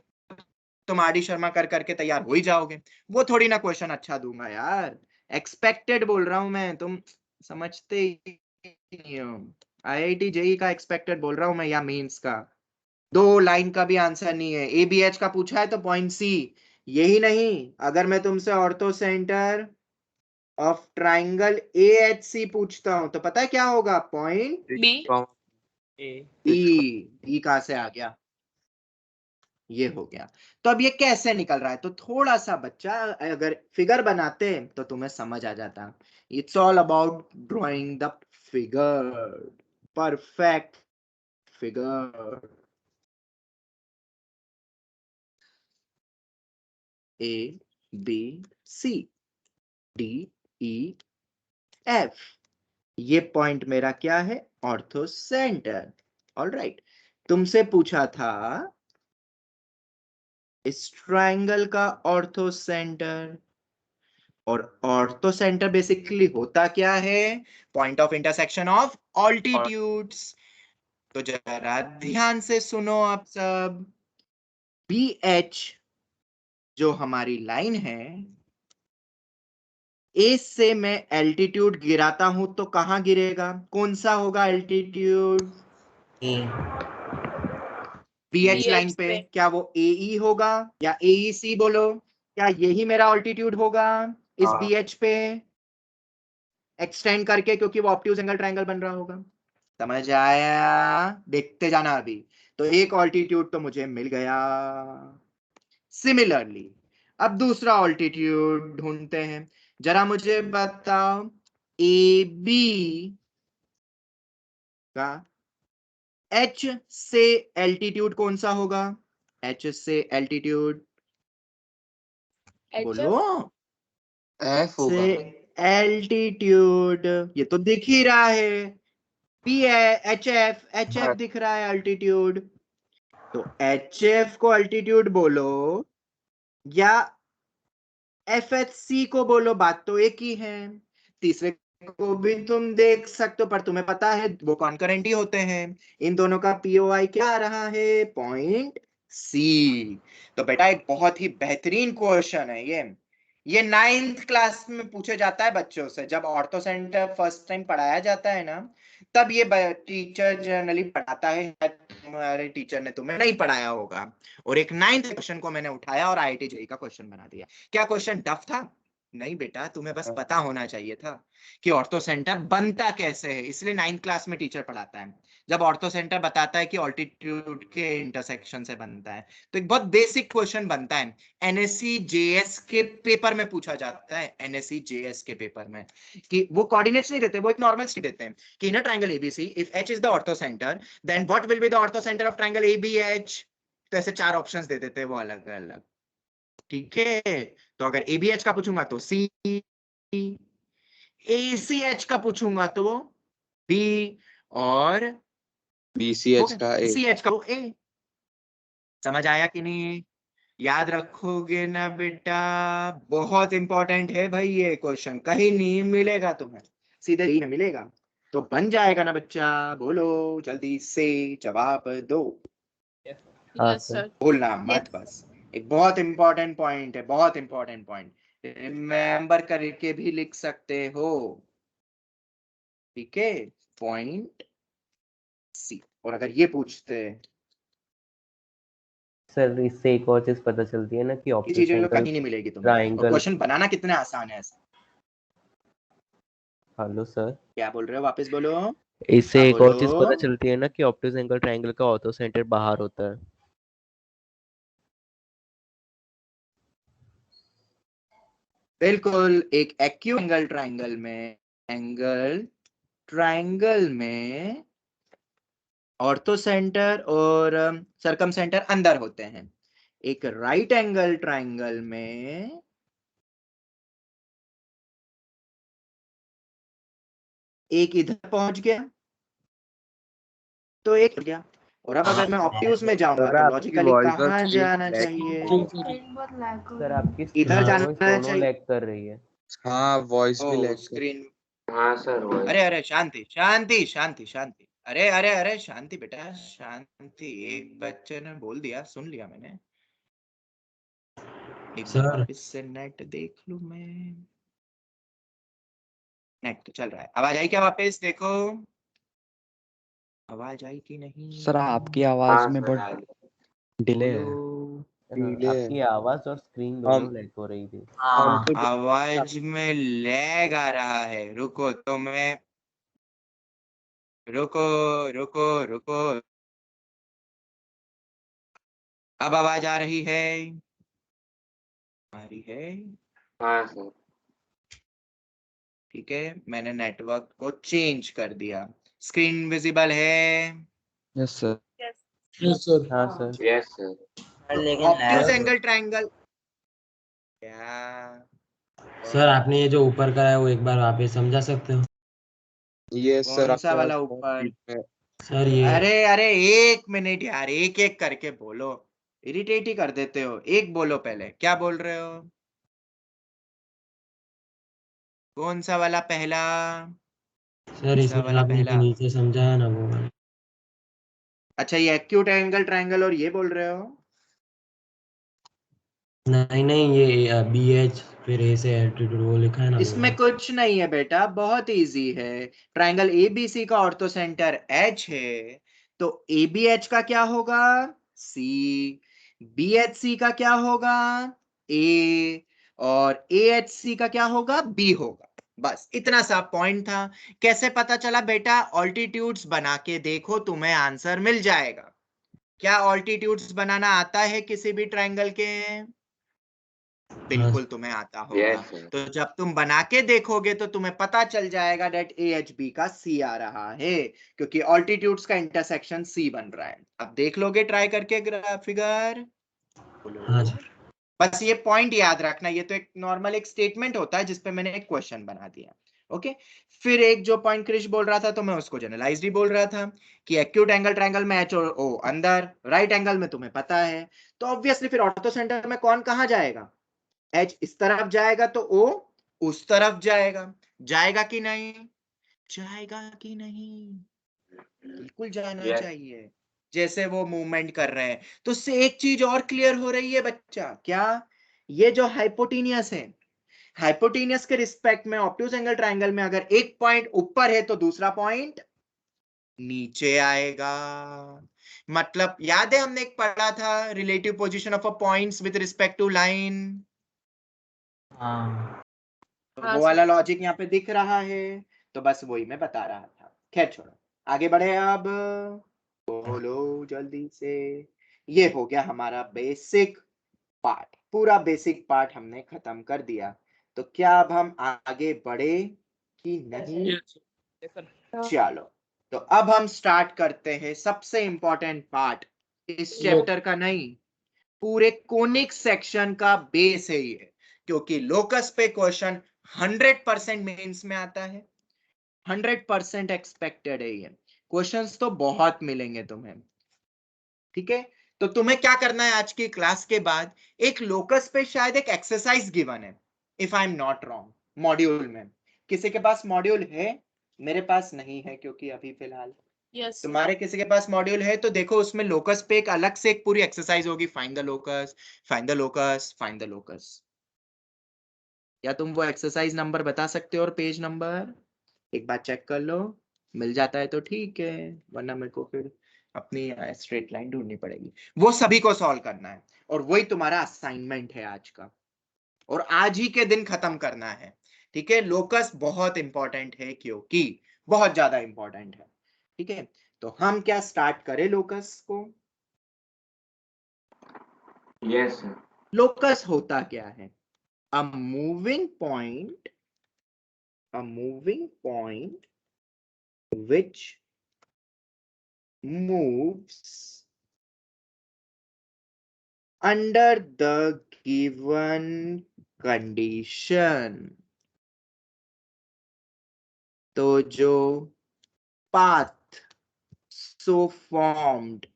तुम आर.डी. शर्मा कर करके तैयार हो ही जाओगे, वो थोड़ी ना क्वेश्चन अच्छा दूंगा यार। एक्सपेक्टेड बोल रहा हूं मैं, तुम समझते ही नहीं हो। आईआईटी जेई का एक्सपेक्टेड बोल रहा हूं मैं, या मेंस का। 2 लाइन का भी आंसर नहीं है। एबीएच का पूछा है तो पॉइंट सी। यही नहीं, अगर मैं तुमसे ऑर्थो सेंटर ऑफ ट्राइंगल एएचसी पूछता हूं तो पता है क्या होगा? Point B. ई कहां से आ गया? ये हो गया। तो अब ये कैसे निकल रहा है? तो थोड़ा सा बच्चा अगर फिगर बनाते तो तुम्हें समझ आ जाता। It's all about drawing the figure, perfect figure. A B C D E F, ये पॉइंट मेरा क्या है? Ortho centre. ऑलराइट, तुमसे पूछा था इस ट्रायंगल का ऑर्थो सेंटर, और ऑर्थो सेंटर बेसिकली होता क्या है? Point of intersection of altitudes. तो जरा ध्यान से सुनो आप सब। बी एच जो हमारी लाइन है, ए से मैं एल्टीट्यूड गिराता हूं तो कहां गिरेगा? कौन सा होगा एल्टीट्यूड? बीएच लाइन पे। क्या वो एई होगा या एईसी बोलो? क्या यही मेरा ऑल्टीट्यूड होगा इस बीएच पे एक्सटेंड करके, क्योंकि वो ऑब्ट्यूज एंगल ट्रायंगल बन रहा होगा। समझ आया? देखते जाना अभी। तो एक ऑल्टीट्यूड तो मुझे मिल गया। सिमिलरली अब दूसरा ऑल्टीट्यूड ढूंढते हैं। जरा मुझे बताओ, ए बी का एच से एल्टीट्यूड कौन सा होगा? एच से एल्टीट्यूड बोलो। एफ होगा। से एल्टीट्यूड ये तो दिख ही रहा है, पी है, एच एफ दिख रहा है अल्टीट्यूड। तो एच एफ को अल्टीट्यूड बोलो या एफ एच सी को बोलो, बात तो एक ही है। तीसरे को भी तुम देख सकते हो, पर तुम्हें पता है वो कॉन्करेंट ही होते हैं। इन दोनों का पीओआई क्या आ रहा है? Point C. तो बेटा एक बहुत ही बेहतरीन क्वेश्चन है ये 9th क्लास में पूछे जाता है बच्चों से। जब ऑर्थो सेंटर फर्स्ट टाइम पढ़ाया जाता है ना, तब ये टीचर जनरली पढ़ाता है। तुम्हारे टीचर ने तुम्हें नहीं पढ़ाया होगा, और एक 9th क्वेश्चन को मैंने उठाया और आईआईटी जेईई का क्वेश्चन बना दिया। क्या क्वेश्चन टफ था? नहीं बेटा, तुम्हें बस पता होना चाहिए था कि ऑर्थो सेंटर बनता कैसे है, इसलिए 9th क्लास में टीचर पढ़ाता है। जब ऑर्थो सेंटर बताता है कि ऑल्टीट्यूड के इंटरसेक्शन से बनता है, तो एक बहुत बेसिक क्वेश्चन बनता है। एनएससी जेएस के पेपर में पूछा जाता है, एनएससी जेएस के पेपर में, कि वो कोऑर्डिनेट्स नहीं देते, वो एक नॉर्मल स्ट्रिप देते हैं कि in a triangle ABC if H is the orthocentre then what will be the orthocentre of triangle ABH. तो ऐसे 4 ऑप्शंस दे देते हैं वो अलग अलग, ठीक है। तो अगर एबीएच का पूछूंगा तो सी, एसीएच का पूछूंगा तो बी, और बीसीएच का ए। सीएच का ए। समझ आया कि नहीं? याद रखोगे ना बेटा? बहुत इंपॉर्टेंट है भाई ये क्वेश्चन, कहीं नहीं मिलेगा तुम्हें, सीधे ही मिलेगा। तो बन जाएगा ना बच्चा? बोलो जल्दी से जवाब दो। Yes sir. बोलना मत बस। एक बहुत इंपॉर्टेंट पॉइंट है, बहुत इंपॉर्टेंट पॉइंट, रिमेंबर करके भी लिख सकते हो, ठीक है। Point C. और अगर ये पूछते सर इससे एक और चीज पता चलती है ना कि ये चीजें तो ऑप्टिक कहीं नहीं मिलेगी तुम्हें, और ट्रायंगल। क्वेश्चन बनाना कितना आसान है। हेलो सर, क्या बोल रहे हो? वापस बोलो। इससे एक और चीज बोलो। पता चलती है ना कि ऑप्टिक एंगल ट्रायंगल का ऑर्थो सेंटर बाहर होता है। बिल्कुल, एक एक्यूट ट्रायंगल में ऑर्थो सेंटर और सरकम सेंटर अंदर होते हैं। एक राइट एंगल ट्रायंगल में एक इधर पहुंच गया तो एक गया, और अब अगर मैं ऑप्टियूज में जाऊंगा सर तो आपकी लॉजिकली वॉइस और कहाँ स्क्रीन जाना लैग चाहिए? सर आपकी इधर स्क्रीन जाना वॉइस दोनों चाहिए। लैग कर रही है। हाँ वॉइस भी ओ लैग कर स्क्रीन, हाँ सर वही। अरे शांति शांति शांति शांति, अरे शांति बेटा शांति। एक बच्चे ने बोल दिया, सुन लिया मैंने। एक बार सर वापस से नेट देख लूं मैं। नेट तो चल रहा है, आवाज आई क्या? वापस देखो, आवाज आई कि नहीं? सर आपकी आवाज हाँ में सर बहुत आ गया। डिले है। बोलो। डिले है। आपकी आवाज और स्क्रीन हम दोनों लैग हो रही थी। हाँ हमको आवाज में लैग आ रहा है, रुको तो मैं, रुको रुको रुको, अब आवाज आ रही है? आ रही है? हाँ सर। ठीक है, मैंने नेटवर्क को चेंज कर दिया। स्क्रीन विजिबल है? Yes sir. Yes sir. हाँ सर। Yes sir. लेकिन ऑब्ट्यूज लैग एंगल ट्रायंगल क्या? सर आपने ये जो ऊपर करा है वो एक बार वापस समझा सकते हो? ये सर कौन सा आपकी वाला आवाज बहुत ऊपर? धीमी है। सर ये अरे एक मिनट यार, एक एक करके बोलो, इरिटेट ही कर देते हो। एक बोलो पहले, क्या बोल रहे हो? कौन सा वाला पहला? सर सा इसमें वाला आपने जो पहला? नीचे समझाया ना वो वाला। अच्छा, ये एक्यूट एंगल ट्रायंगल और ये बोल रहे हो? नहीं ये बी एच फिर ए से एल्टीट्यूड वो लिखा है ना वो इसमें वाला। कुछ नहीं है बेटा, बहुत इजी है। ट्रायंगल एबीसी का ऑर्थो सेंटर एच है, तो एबीएच का क्या होगा? सी। बीएचसी का क्या होगा? ए। और एएचसी का क्या होगा? बी होगा। बस इतना सा पॉइंट था। कैसे पता चला बेटा? ऑल्टीट्यूड्स बना के देखो, तुम्हें आंसर मिल जाएगा। क्या ऑल्टीट्यूड्स बनाना आता है किसी भी ट्रायंगल के? बिल्कुल तुम्हें आता होगा। Yes sir. तो जब तुम बना के देखोगे तो तुम्हें पता चल जाएगा डेट ए एच बी का सी आ रहा है, क्योंकि ऑल्टीट्यूड्स का इंटरसेक्शन सी बन रहा है। अब देख लोगे ट्राई करके फिगर? हाँ सर। बस ये पॉइंट याद रखना, ये तो एक नॉर्मल एक स्टेटमेंट होता है जिसपे मैंने एक क्वेश्चन बना दिया। ओके, फिर एक जो पॉइंट क्रिश बोल रहा था तो मैं उसको जनरलाइज्ड ही बोल रहा था कि एक्यूट एंगल ट्रायंगल में एच और ओ अंदर, राइट एंगल में तुम्हें पता है, तो ऑब्वियसली फिर ऑर्थो सेंटर में कौन कहां जाएगा? एच इस तरफ जाएगा तो ओ उस तरफ जाएगा। जाएगा कि नहीं? जाएगा कि नहीं? बिल्कुल जाना यस। चाहिए, जैसे वो मूवमेंट कर रहे हैं। तो उससे एक चीज और क्लियर हो रही है बच्चा, क्या? ये जो हाइपोटेनियस है, हाइपोटेनियस के रिस्पेक्ट में ऑब्ट्यूज एंगल ट्रायंगल में अगर एक पॉइंट ऊपर है तो दूसरा पॉइंट नीचे आएगा। मतलब याद है हमने एक पढ़ा था, relative position of a points with respect to line. हाँ तो हाँ वो सर। वाला लॉजिक यहाँ पे दिख रहा है, तो बस वही मैं बता रहा था। खैर छोड़ो, आगे बढ़े। अब बोलो जल्दी से। ये हो गया हमारा बेसिक पार्ट, पूरा बेसिक पार्ट हमने खत्म कर दिया। तो क्या अब हम आगे बढ़े कि नहीं? यस चलो, तो अब हम स्टार्ट करते हैं सबसे इंपॉर्टेंट पार्ट इस चैप्टर का, नहीं पूरे कोनिक सेक्शन का बेस है ये, क्योंकि लोकस पे क्वेश्चन 100% मेंस में आता है, 100% एक्सपेक्टेड है ये। क्वेश्चंस तो बहुत मिलेंगे तुम्हें, ठीक है? तो तुम्हें क्या करना है आज की क्लास के बाद, एक लोकस पे शायद एक एक्सरसाइज गिवन है, if I am not wrong, module में। किसी के पास मॉड्यूल है? मेरे पास नहीं है, क्योंकि अभी फिलहाल। यस तुम्हारे किसी के पास मॉड्यूल है तो देखो, उसमें लोकस पे एक अलग से एक पूरी एक्सरसाइज होगी, find the locus, find the locus, find the locus. या तुम वो एक्सरसाइज नंबर बता सकते हो और पेज नंबर? एक बार चेक कर लो, मिल जाता है तो ठीक है, वरना मेरे को फिर अपनी स्ट्रेट लाइन ढूंढनी पड़ेगी। वो सभी को सॉल्व करना है, और वही तुम्हारा असाइनमेंट है आज का, और आज ही के दिन खत्म करना है, ठीक है? लोकस बहुत इंपॉर्टेंट है, क्योंकि बहुत ज्यादा इंपॉर्टेंट है, ठीक है? तो हम क्या स्टार्ट करें लोकस को? Yes sir. लोकस होता क्या है? a moving point which moves under the given condition. तो जो path so formed,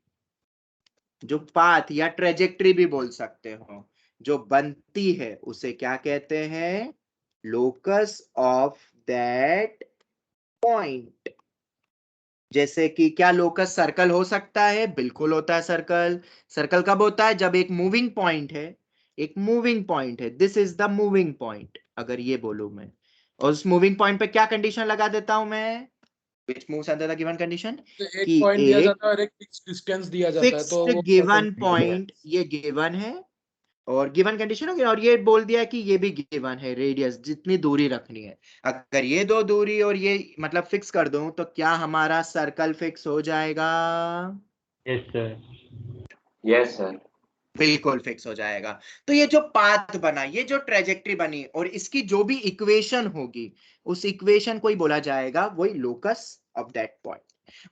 जो path या trajectory भी बोल सकते हो, जो बनती है उसे क्या कहते हैं? locus of that point. जैसे कि क्या लोकस सर्कल हो सकता है? बिल्कुल होता है सर्कल। सर्कल कब होता है? जब एक मूविंग पॉइंट है, एक मूविंग पॉइंट है, this is the moving point, अगर ये बोलूं मैं, और उस मूविंग पॉइंट पे क्या कंडीशन लगा देता हूं मैं? which moves under the given condition, एक कि पॉइंट दिया एक जाता है और एक फिक्स डिस्टेंस दिया जाता है, तो फिक्स्ड वो गिवन पॉइंट, ये गिवन है और गिवन कंडीशन हो गया, और ये बोल दिया कि ये भी गिवन है, रेडियस जितनी दूरी रखनी है। अगर ये दो दूरी और ये मतलब फिक्स कर दूं तो क्या हमारा सर्कल फिक्स हो जाएगा? Yes sir. Yes sir. बिल्कुल फिक्स हो जाएगा। तो ये जो पाथ बना, ये जो ट्रेजेक्ट्री बनी, और इसकी जो भी इक्वेशन होगी, उस इक्वेशन को ही बोला जाएगा वही लोकस ऑफ दैट पॉइंट।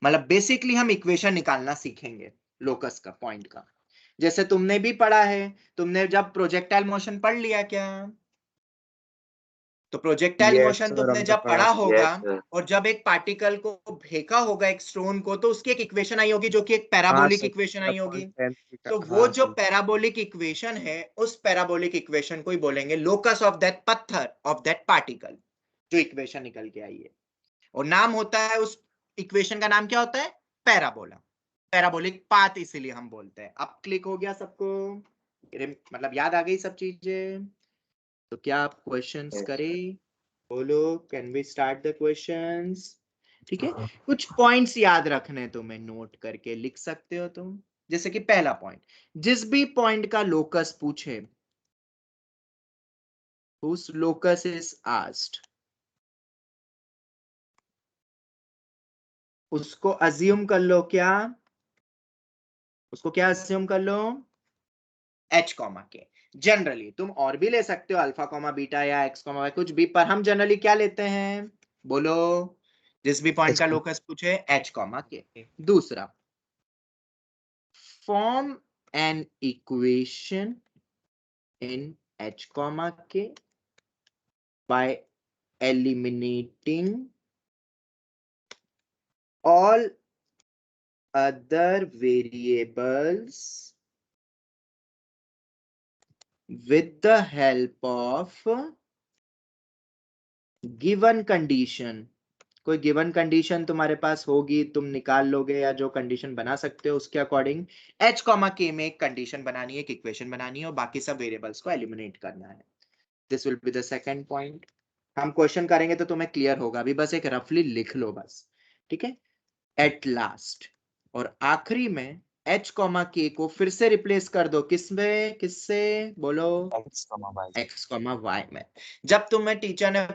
मतलब बेसिकली हम इक्वेशन निकालना सीखेंगे लोकस का, पॉइंट का। जैसे तुमने भी पढ़ा है, तुमने जब प्रोजेक्टाइल मोशन पढ़ लिया क्या? तो प्रोजेक्टाइल मोशन तुमने जब पढ़ा होगा, और जब एक पार्टिकल को फेंका होगा एक स्टोन को, तो उसकी एक इक्वेशन आई होगी जो कि एक पैराबोलिक इक्वेशन आई होगी। तो वो जो पैराबोलिक इक्वेशन है, उस पैराबोलिक इक्वेशन को ही बोलेंगे लोकस ऑफ दैट पत्थर, ऑफ दैट पार्टिकल, जो इक्वेशन निकल के आई है। और नाम होता है उस इक्वेशन का, नाम क्या होता है? पैराबोला, पैराबोलिक पाथ, इसीलिए हम बोलते हैं। अब क्लिक हो गया सबको? मतलब याद आ गई सब चीजें? तो क्या आप क्वेश्चंस करें? बोलो, can we start the questions? ठीक है, कुछ पॉइंट्स याद रखने तुम्हें, नोट करके लिख सकते हो तुम। जैसे कि पहला पॉइंट, जिस भी पॉइंट का लोकस पूछे, whose locus is asked, उसको अज्यूम कर लो क्या? उसको क्या अज्यूम कर लो? h कॉमा के। जनरली तुम और भी ले सकते हो, अल्फा कॉमा बीटा या एक्स कॉमा वाई, कुछ भी, पर हम जनरली क्या लेते हैं? बोलो, जिस भी पॉइंट का लोकस पूछे h कॉमा के। दूसरा, form an equation in h comma k by eliminating all other variables with the help of given condition। कोई गिवन कंडीशन तुम्हारे पास होगी, तुम निकाल लोगे, या जो कंडीशन बना सकते हो उसके अकॉर्डिंग h कॉमा k में एक कंडीशन बनानी है, एक इक्वेशन बनानी है, और बाकी सब वेरिएबल्स को एलिमिनेट करना है। This will be the second point. हम क्वेश्चन करेंगे तो तुम्हें क्लियर होगा, अभी बस एक रफली लिख लो बस, ठीक है? एट लास्ट, और आखिरी में h कॉमा k को फिर से रिप्लेस कर दो, किसमें? किससे? बोलो, x कॉमा y में। जब तुम्हें टीचर ने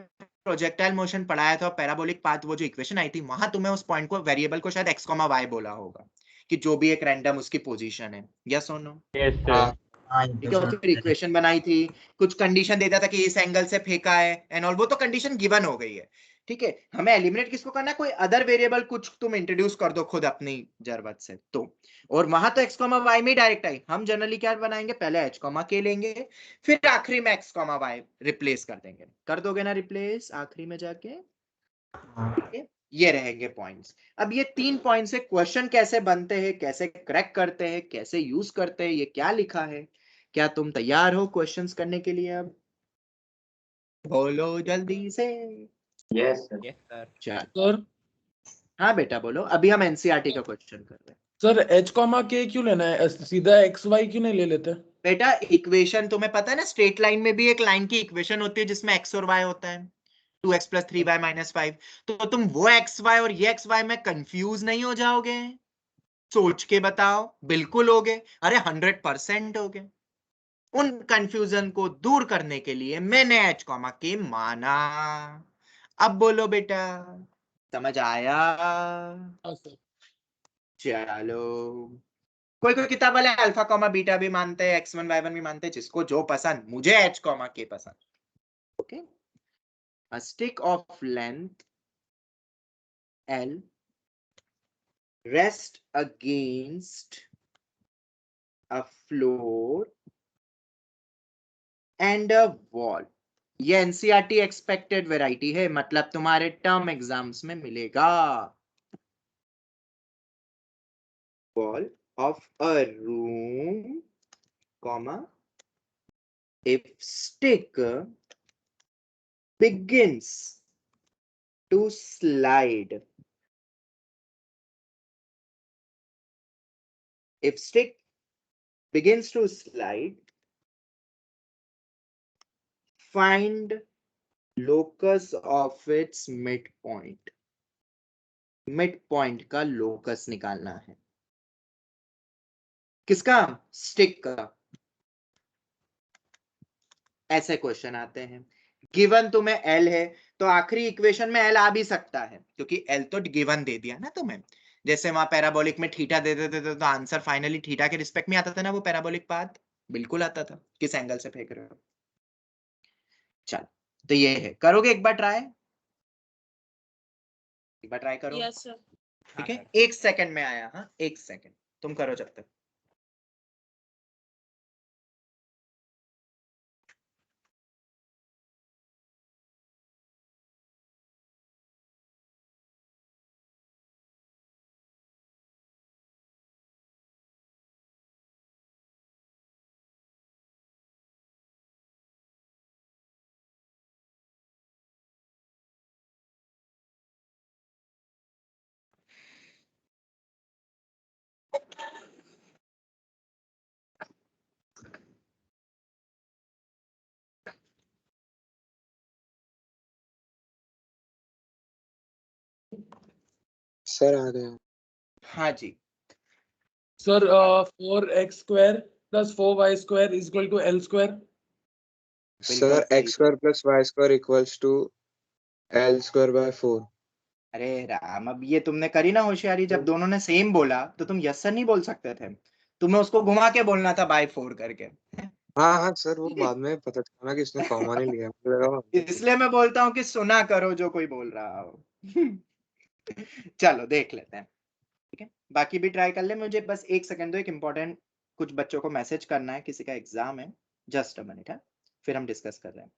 प्रोजेक्टाइल मोशन पढ़ाया था, पैराबोलिक पाथ, वो जो इक्वेशन आई थी, वहां तुम्हें उस पॉइंट को, वेरिएबल को शायद x कॉमा y बोला होगा, कि जो भी एक रैंडम उसकी पोजीशन है। यस और नो? Yes sir. ठीक है, फिर इक्वेशन बनाई थी, कुछ कंडीशन देता था कि इस एंगल से फेंका है एंड ऑल, वो तो कंडीशन गिवन हो गई है। ठीक है, हमें एलिमिनेट किसको करना है? कोई अदर वेरिएबल कुछ तुम इंट्रोड्यूस कर दो खुद अपनी जरूरत से, तो और वहां तो x कॉमा y में डायरेक्ट आई। हम जनरली क्या बनाएंगे? पहले h कॉमा k लेंगे, फिर आखिरी में x कॉमा y रिप्लेस कर देंगे। कर दोगे ना रिप्लेस आखिरी में जाके? ठीक है, ये रहेंगे पॉइंट्स। अब ये 3 पॉइंट से क्वेश्चन कैसे बनते हैं, कैसे क्रैक करते हैं, कैसे यूज करते हैं, ये क्या लिखा है? क्या तुम तैयार हो क्वेश्चंस करने के लिए? अब बोलो जल्दी से। Yes sir. चल, सर हाँ बेटा बोलो, अभी हम एनसीईआरटी का क्वेश्चन कर रहे हैं। सर h कॉमा k क्यों लेना है? सीधा x y क्यों नहीं ले लेते? बेटा इक्वेशन तुम्हें पता है ना, स्ट्रेट लाइन में भी एक लाइन की इक्वेशन होती है जिसमें x और y होता है, 2x + 3y - 5। तो तुम वो xy और ये xy में कंफ्यूज नहीं हो जाओगे? सोच के बताओ। बिल्कुल होगे, अरे 100% होगे। उन कंफ्यूजन को दूर करने के लिए मैंने h कॉमा k माना। अब बोलो बेटा, समझ आया? हाँ सर। चलो कोई कोई किताब वाले अल्फा कॉमा बीटा भी मानते हैं, x1 y1 भी मानते हैं, जिसको जो पसंद, मुझे h कॉमा k पसंद. Okay, a stick of length L rest against a floor and a wall. ये एनसीईआरटी एक्सपेक्टेड वैरायटी है, मतलब तुम्हारे टर्म एग्जाम्स में मिलेगा. Wall of a room, comma, if stick begins to slide, if stick begins to slide, find locus of its midpoint. midpoint का locus निकालना है. किसका? स्टिक का. ऐसे क्वेश्चन आते हैं. गिवन तुम्हें एल है तो आखिरी इक्वेशन में एल आ भी सकता है, क्योंकि एल तो गिवन दे दिया ना तुम्हें. जैसे वहां पैराबोलिक में थीटा दे देते थे तो आंसर फाइनली थीटा के रिस्पेक्ट में आता था ना, वो पैराबोलिक पाथ बिल्कुल आता था, किस एंगल से फेंक रहे हो. चल, तो ये है. करोगे एक बार ट्राई? एक बार ट्राई करो. Yes sir. ठीक है, 1 सेकंड में आया. हाँ, 1 सेकंड तुम करो जब तक. सर आ गया. हाँ जी. Sir 4x square plus 4y square is equal to L square. Sir x square plus y square equals to L square by 4. अरे राम, अब ये तुमने करी ना होशियारी. जब दोनों ने सेम बोला तो तुम यस सर नहीं बोल सकते थे, तुम्हें उसको घुमा के बोलना था बाय 4 करके. हाँ हाँ सर, वो बाद में पता चला कि इसने कॉमन ही लिया. मुझे लगा इसलिए मैं बोलता हूँ कि सुना करो जो कोई बोल रहा हो. चलो देख लेते हैं. ठीक है, बाकी भी ट्राई कर ले. मुझे बस 1 सेकंड दो, एक इंपॉर्टेंट कुछ बच्चों को मैसेज करना है, किसी का एग्जाम है. जस्ट अ मिनट है, फिर हम डिस्कस कर रहे हैं.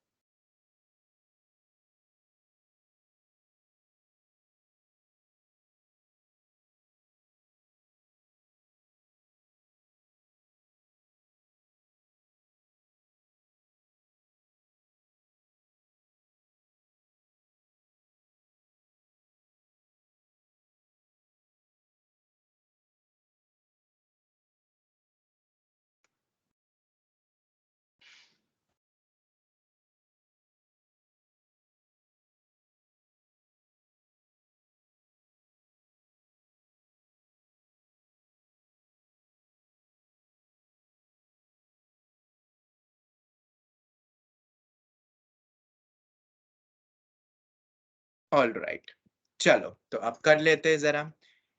ऑल राइट, चलो तो अब कर लेते हैं जरा.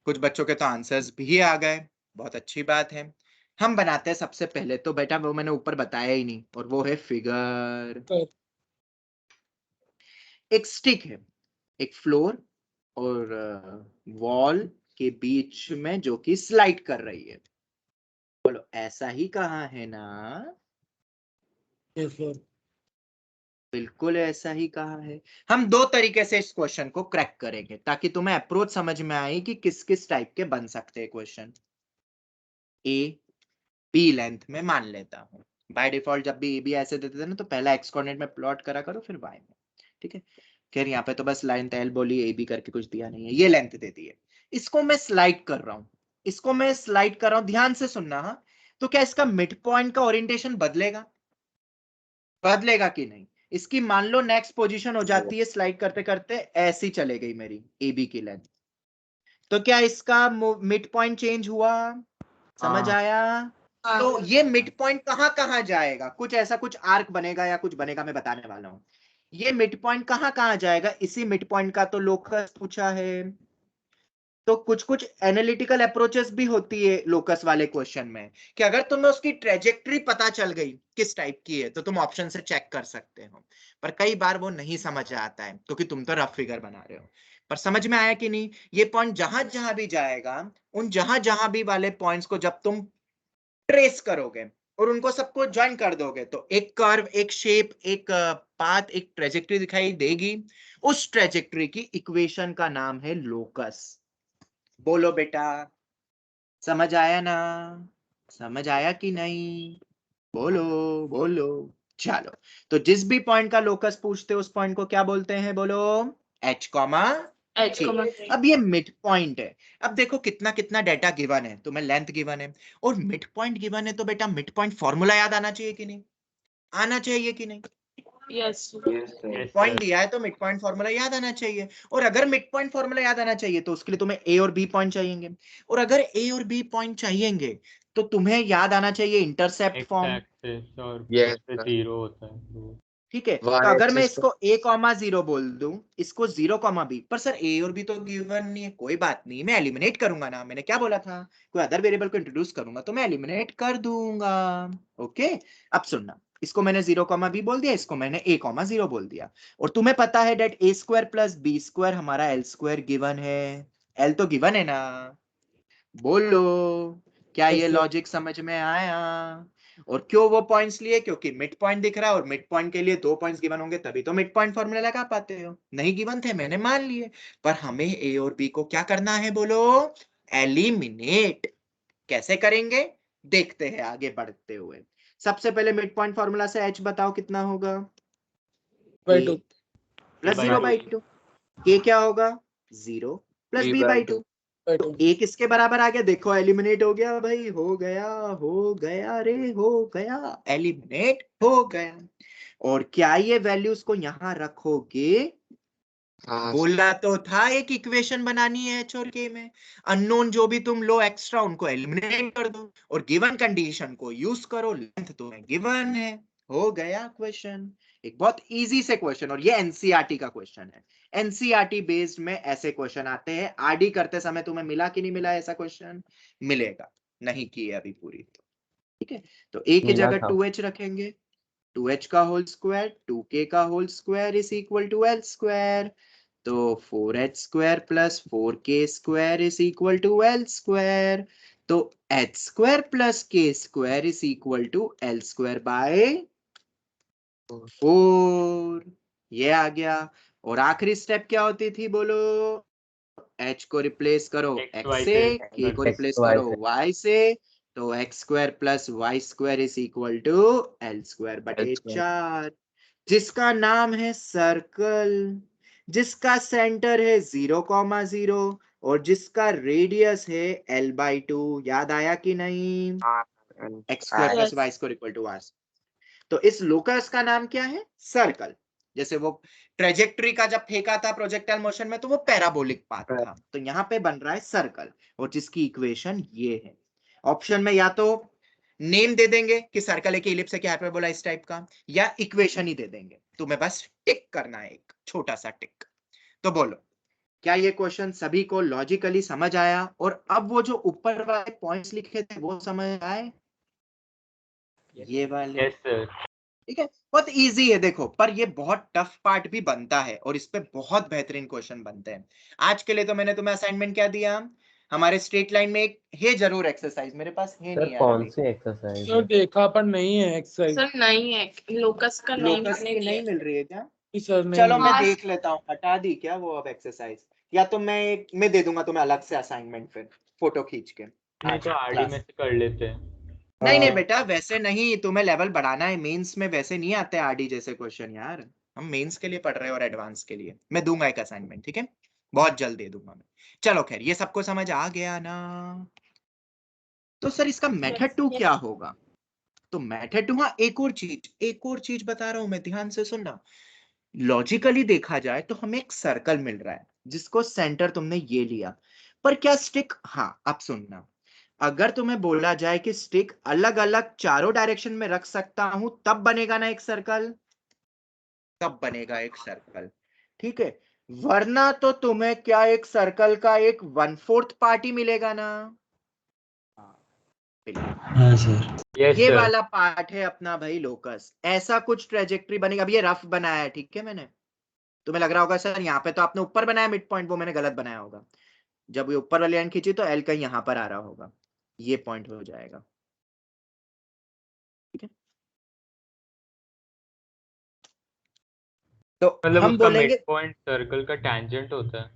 कुछ बच्चों के तो आंसर्स भी आ गए, बहुत अच्छी बात है. हम बनाते हैं सबसे पहले तो बेटा, वो मैंने ऊपर बताया ही नहीं, और वो है फिगर. एक स्टिक है, एक फ्लोर और वॉल के बीच में, जो कि स्लाइड कर रही है. बोलो, ऐसा ही कहा है ना? Yes sir. बिल्कुल ऐसा ही कहा है. हम दो तरीके से इस क्वेश्चन को क्रैक करेंगे ताकि तुम्हें अप्रोच समझ में आए कि किस किस टाइप के बन सकते हैं क्वेश्चन. ए बी लेंथ में मान लेता हूं. बाय डिफॉल्ट जब भी ए बी ऐसे देते थे ना, तो पहला एक्स कोऑर्डिनेट में प्लॉट करा करो, फिर वाई में. ठीक है, खैर यहाँ पे तो बस लेंथ एल बोली, ए बी करके कुछ दिया नहीं है. ये लेंथ दे दी है, इसको मैं स्लाइड कर रहा हूं. इसको मैं स्लाइड कर रहा हूं, ध्यान से सुनना. हाँ, तो क्या इसका मिड पॉइंट का ओरिएंटेशन बदलेगा? बदलेगा कि नहीं? इसकी मान लो नेक्स्ट पोजीशन हो जाती है, स्लाइड करते करते ऐसी चले गई मेरी ए बी की लेंथ, तो क्या इसका मिड पॉइंट चेंज हुआ? समझ आया? तो ये मिड पॉइंट कहां जाएगा? कुछ ऐसा कुछ आर्क बनेगा या कुछ बनेगा, मैं बताने वाला हूं. ये मिड पॉइंट कहां जाएगा? इसी मिड पॉइंट का तो लोकस पूछा है. तो कुछ कुछ एनालिटिकल अप्रोचेस भी होती है लोकस वाले क्वेश्चन में, कि अगर तुम्हें उसकी ट्रेजेक्टरी पता चल गई किस टाइप की है तो तुम ऑप्शन से चेक कर सकते हो, पर कई बार वो नहीं समझ आता है क्योंकि तुम तो रफ फिगर बना रहे हो। पर समझ में आया कि नहीं? ये पॉइंट जहां जहां भी जाएगा, उन जहां जहां भी वाले पॉइंट्स को जब तुम ट्रेस करोगे और उनको सबको ज्वाइन कर दोगे तो एक कर्व, एक शेप, एक पाथ, एक ट्रेजेक्टरी दिखाई देगी। उस ट्रेजेक्टरी की इक्वेशन का नाम है लोकस। बोलो बेटा, समझ आया ना? समझ आया कि नहीं? बोलो बोलो। चलो, तो जिस भी पॉइंट का लोकस पूछते हो उस पॉइंट को क्या बोलते हैं? बोलो, h, h, अब ये मिड पॉइंट है। अब देखो कितना कितना डाटा गिवन है, तुम्हें लेंथ गिवन है और मिड पॉइंट गिवन है, तो बेटा मिड पॉइंट फॉर्मूला याद आना चाहिए कि नहीं? आना चाहिए कि नहीं? yes, पॉइंट दिया है तो मिड पॉइंट फॉर्मूला याद आना चाहिए। और अगर मिड पॉइंट फॉर्मूला याद आना चाहिए तो उसके लिए तुम्हें ए और बी पॉइंट चाहिएंगे, और अगर ए और बी पॉइंट चाहिएंगे तो तुम्हें याद आना चाहिए इंटरसेप्ट फॉर्म। एक्सेस और Yes, उससे sir. 0 होता है वो। ठीक है, Y तो अगर मैं axis इसको a, 0 बोल दूं, इसको 0, b, पर सर a और b तो गिवन नहीं है, कोई बात नहीं, मैं एलिमिनेट करूंगा ना। मैंने क्या बोला था? कोई अदर वेरिएबल को इंट्रोड्यूस करूंगा तो मैं एलिमिनेट कर दूंगा। ओके, अब सुनना, इसको मैंने 0, b बोल दिया, इसको मैंने a, 0 बोल दिया, और तुम्हें पता है that a square plus b square हमारा l स्क्वायर गिवन है। l तो गिवन है ना? बोलो, क्या Yes, ये sir. लॉजिक समझ में आया? और क्यों वो पॉइंट्स लिए? क्योंकि मिड पॉइंट दिख रहा है और मिड पॉइंट के लिए 2 पॉइंट्स गिवन होंगे तभी तो मिड पॉइंट फॉर्मूला लगा पाते हो। नहीं गिवन थे, मैंने मान लिए, पर हमें ए और बी को क्या करना है? बोलो, एलिमिनेट। कैसे करेंगे देखते हैं आगे बढ़ते हुए। सबसे पहले मिड पॉइंट फॉर्मूला से h बताओ कितना होगा? By 2. Plus by 0/2। k क्या होगा? 0 प्लस b/2। By तो 2. a किसके बराबर आ गया? देखो, एलिमिनेट हो गया भाई, हो गया, हो गया रे, हो गया, एलिमिनेट हो गया। और क्या ये वैल्यूज को यहां रखोगे? हाँ, बोला तो था एक इक्वेशन बनानी है h और k में, अननोन जो भी तुम लो एक्स्ट्रा उनको एलिमिनेट कर दो और गिवन कंडीशन को यूज करो, लेंथ तुम्हें गिवन है, हो गया क्वेश्चन। एक बहुत इजी से क्वेश्चन, और ये एनसीईआरटी का क्वेश्चन है। एनसीईआरटी बेस्ड में ऐसे क्वेश्चन आते हैं। आरडी करते समय तुम्हें मिला कि नहीं मिला ऐसा क्वेश्चन? मिलेगा, नहीं की है अभी पूरी तो। ठीक है, तो a की मिला जगह था। 2h रखेंगे, 2h का होल स्क्वायर 2k का whole square is equal to l square. तो 4h square plus 4k square is equal to l square. तो h square plus k square is equal to l square by 4। ये आ गया। और आखिरी step क्या होती थी? बोलो, h को रिप्लेस करो X, x Y से, से k को X, रिप्लेस Y करो से। y से, तो x square plus y square is equal to l square बटे L square. 4, जिसका नाम है सर्कल, जिसका सेंटर है 0,0 और जिसका रेडियस है l/2। याद आया कि नहीं? x square plus y square equal to r। तो इस लोकस का नाम क्या है? सर्कल। जैसे वो ट्रेजेक्टरी का जब फेंका था प्रोजेक्टाइल मोशन में तो वो पैराबोलिक पाथ था, तो यहाँ पे बन रहा है सर्कल, और जिसकी इक्वेशन ये है। ऑप्शन में या तो नेम दे देंगे कि सर्कल है कि इलिप्स है कि हाइपरबोला इस टाइप का, या इक्वेशन ही दे देंगे, तुम्हें बस टिक करना है, एक छोटा सा टिक। तो बोलो, क्या ये क्वेश्चन सभी को लॉजिकली समझ आया? और अब वो जो ऊपर वाले पॉइंट्स लिखे थे वो समझ आए? ये वाले, यस सर। ठीक है, बहुत इजी है देखो, पर ये बहुत टफ पार्ट भी बनता है और इस पे बहुत बेहतरीन क्वेश्चन बनते हैं। आज के लिए तो मैंने तुम्हें असाइनमेंट क्या दिया? हमारे स्ट्रेट लाइन में एक है जरूर एक्सरसाइज, मेरे पास है सर नहीं यार कौन अभी। सी एक्सरसाइज सर है? देखा पर नहीं है एक्सरसाइज। सर नहीं है, लोकस का नहीं लोकस मिलने की दिया नहीं मिल रही है क्या? सर नहीं चलो मैं मिला। देख लेता हूँ, हटा दी क्या वो अब एक्सरसाइज? या तो मैं दे दूंगा तुम्हें अलग से असाइनमेंट, फिर फोटो खींच के। नहीं तो आरडी में से कर लेते हैं। नहीं नहीं हाँ। बेटा, वैसे नहीं, तुम्हें लेवल बढ़ाना है, मेंस में वैसे नहीं आते आरडी जैसे क्वेश्चन यार। हम मेंस के लिए पढ़ रहे हैं और एडवांस के लिए। मैं दूंगा एक असाइनमेंट, ठीक है, बहुत जल्द दे दूंगा मैं। चलो खैर, ये सबको समझ आ गया ना? तो सर इसका मेथड 2 क्या होगा? तो मेथड 2, हाँ एक और चीज बता रहा हूं मैं, ध्यान से सुनना। लॉजिकली देखा जाए तो हमें एक सर्कल मिल रहा है जिसको सेंटर तुमने ये लिया, पर क्या स्टिक, हाँ अब सुनना, अगर तुम्हें बोला जाए कि स्टिक अलग अलग चारों डायरेक्शन में रख सकता हूं तब बनेगा ना एक सर्कल, तब बनेगा एक सर्कल। ठीक है, वरना तो तुम्हें क्या एक सर्कल का एक 1/4 पार्ट ही मिलेगा ना। हाँ सर। यस ये सर। वाला पार्ट है अपना भाई लोकस। ऐसा कुछ ट्रेजेक्टरी बनेगा। अब ये रफ बनाया है, ठीक है, मैंने, तुम्हें लग रहा होगा सर यहाँ पे तो आपने ऊपर बनाया मिड पॉइंट, वो मैंने गलत बनाया होगा। जब ये ऊपर वाली लाइन खींची तो एल कहीं यहां पर आ रहा होगा, ये पॉइंट हो जाएगा, ठीक है। तो मतलब हम उसका बोलेंगे मिड पॉइंट सर्कल का टैंजेंट होता है।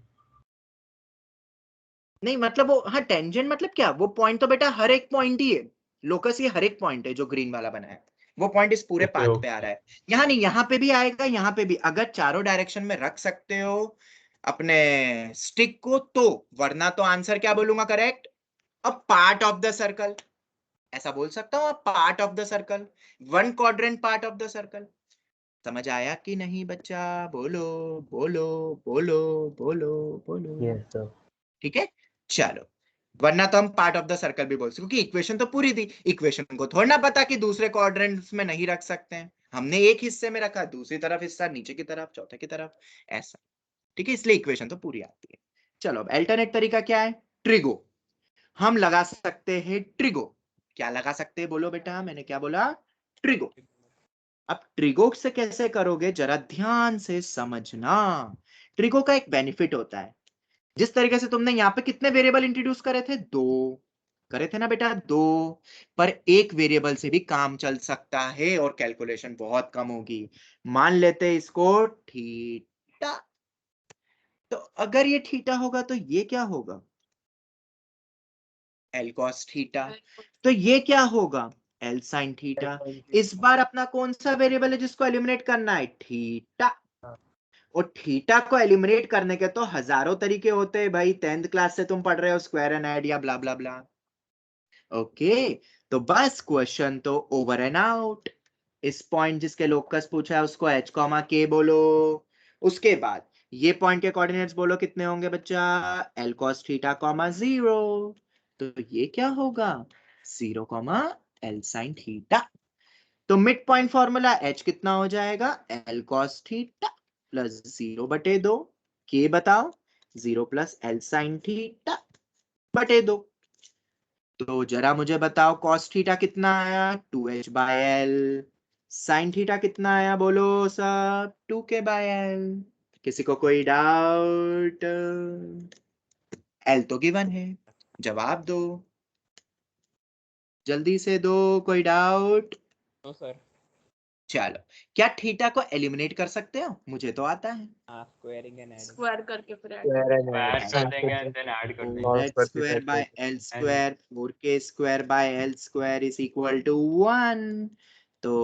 नहीं, मतलब वो, हाँ टेंजेंट मतलब क्या, वो पॉइंट तो बेटा हर एक पॉइंट ही है। लोकस ये हर एक पॉइंट है जो ग्रीन वाला बना है, वो पॉइंट इस पूरे ओके पाथ पे आ रहा है। यहाँ नहीं, यहाँ पे भी आएगा, यहाँ पे भी। अगर चारों डायरेक्शन में रख सकते हो अपने स्टिक को तो, वरना तो आंसर क्या बोलूंगा correct, a part of the circle, ऐसा बोल सकता हूँ, part of the circle, 1 quadrant part of the circle. समझ आया कि नहीं बच्चा? बोलो बोलो बोलो बोलो बोलो। Yes sir. ठीक है, चलो। वरना तो हम पार्ट ऑफ द सर्कल भी बोल सकते, क्योंकि इक्वेशन तो पूरी थी। इक्वेशन को थोड़ा ना पता कि दूसरे क्वाड्रेंट्स में नहीं रख सकते हैं, हमने एक हिस्से में रखा, दूसरी तरफ हिस्सा नीचे की तरफ, चौथे की तरफ, ऐसा, ठीक है, इसलिए इक्वेशन तो पूरी आती है। चलो, अब अल्टरनेट तरीका क्या है? ट्रिगो। हम लगा सकते हैं ट्रिगो। क्या लगा सकते हैं बोलो बेटा? मैंने क्या बोला? ट्रिगो। अब ट्रिगो से कैसे करोगे, जरा ध्यान से समझना। ट्रिगो का एक बेनिफिट होता है, जिस तरीके से तुमने यहाँ पे कितने वेरिएबल इंट्रोड्यूस करे थे, 2 करे थे ना बेटा, 2, पर एक वेरिएबल से भी काम चल सकता है और कैलकुलेशन बहुत कम होगी। मान लेते हैं इसको थीटा। तो अगर ये थीटा होगा तो ये क्या होगा? L cos theta. तो ये क्या होगा? L sine theta. इस बार अपना कौन सा वेरिएबल है जिसको एलिमिनेट करना है? थीटा। और थीटा को एलिमिनेट करने के तो हजारों तरीके होते हैं भाई, 10th क्लास से तुम पढ़ रहे हो, स्क्वायर एंड ऐड या ब्ला ब्ला ब्ला। ओके, तो बस क्वेश्चन तो ओवर एंड आउट। इस पॉइंट जिसके लोकस पूछा है उसको h, k बोलो। उसके बाद ये पॉइंट के कोऑर्डिनेट्स बोलो कितने होंगे बच्चा? l cos theta, 0। तो ये क्या होगा? 0, l sin थीटा। तो मिड पॉइंट फॉर्मूला h कितना हो जाएगा? l cos theta plus 0/2। k बताओ? 0 प्लस l sin थीटा बटे 2। तो जरा मुझे बताओ, cos थीटा कितना आया? 2h/l। sin थीटा कितना आया बोलो सब? 2k/l। किसी को कोई डाउट? l तो गिवन है, जवाब दो, जल्दी से दो, कोई डाउट? No sir. चलो, क्या थीटा को एलिमिनेट कर सकते हो? मुझे तो आता है। Squaring and adding. स्क्वायर करके फिर ऐड ऐड कर देंगे एंड देन ऐड कर देंगे। 4h² by l square, 4k² by l square is equal to 1। तो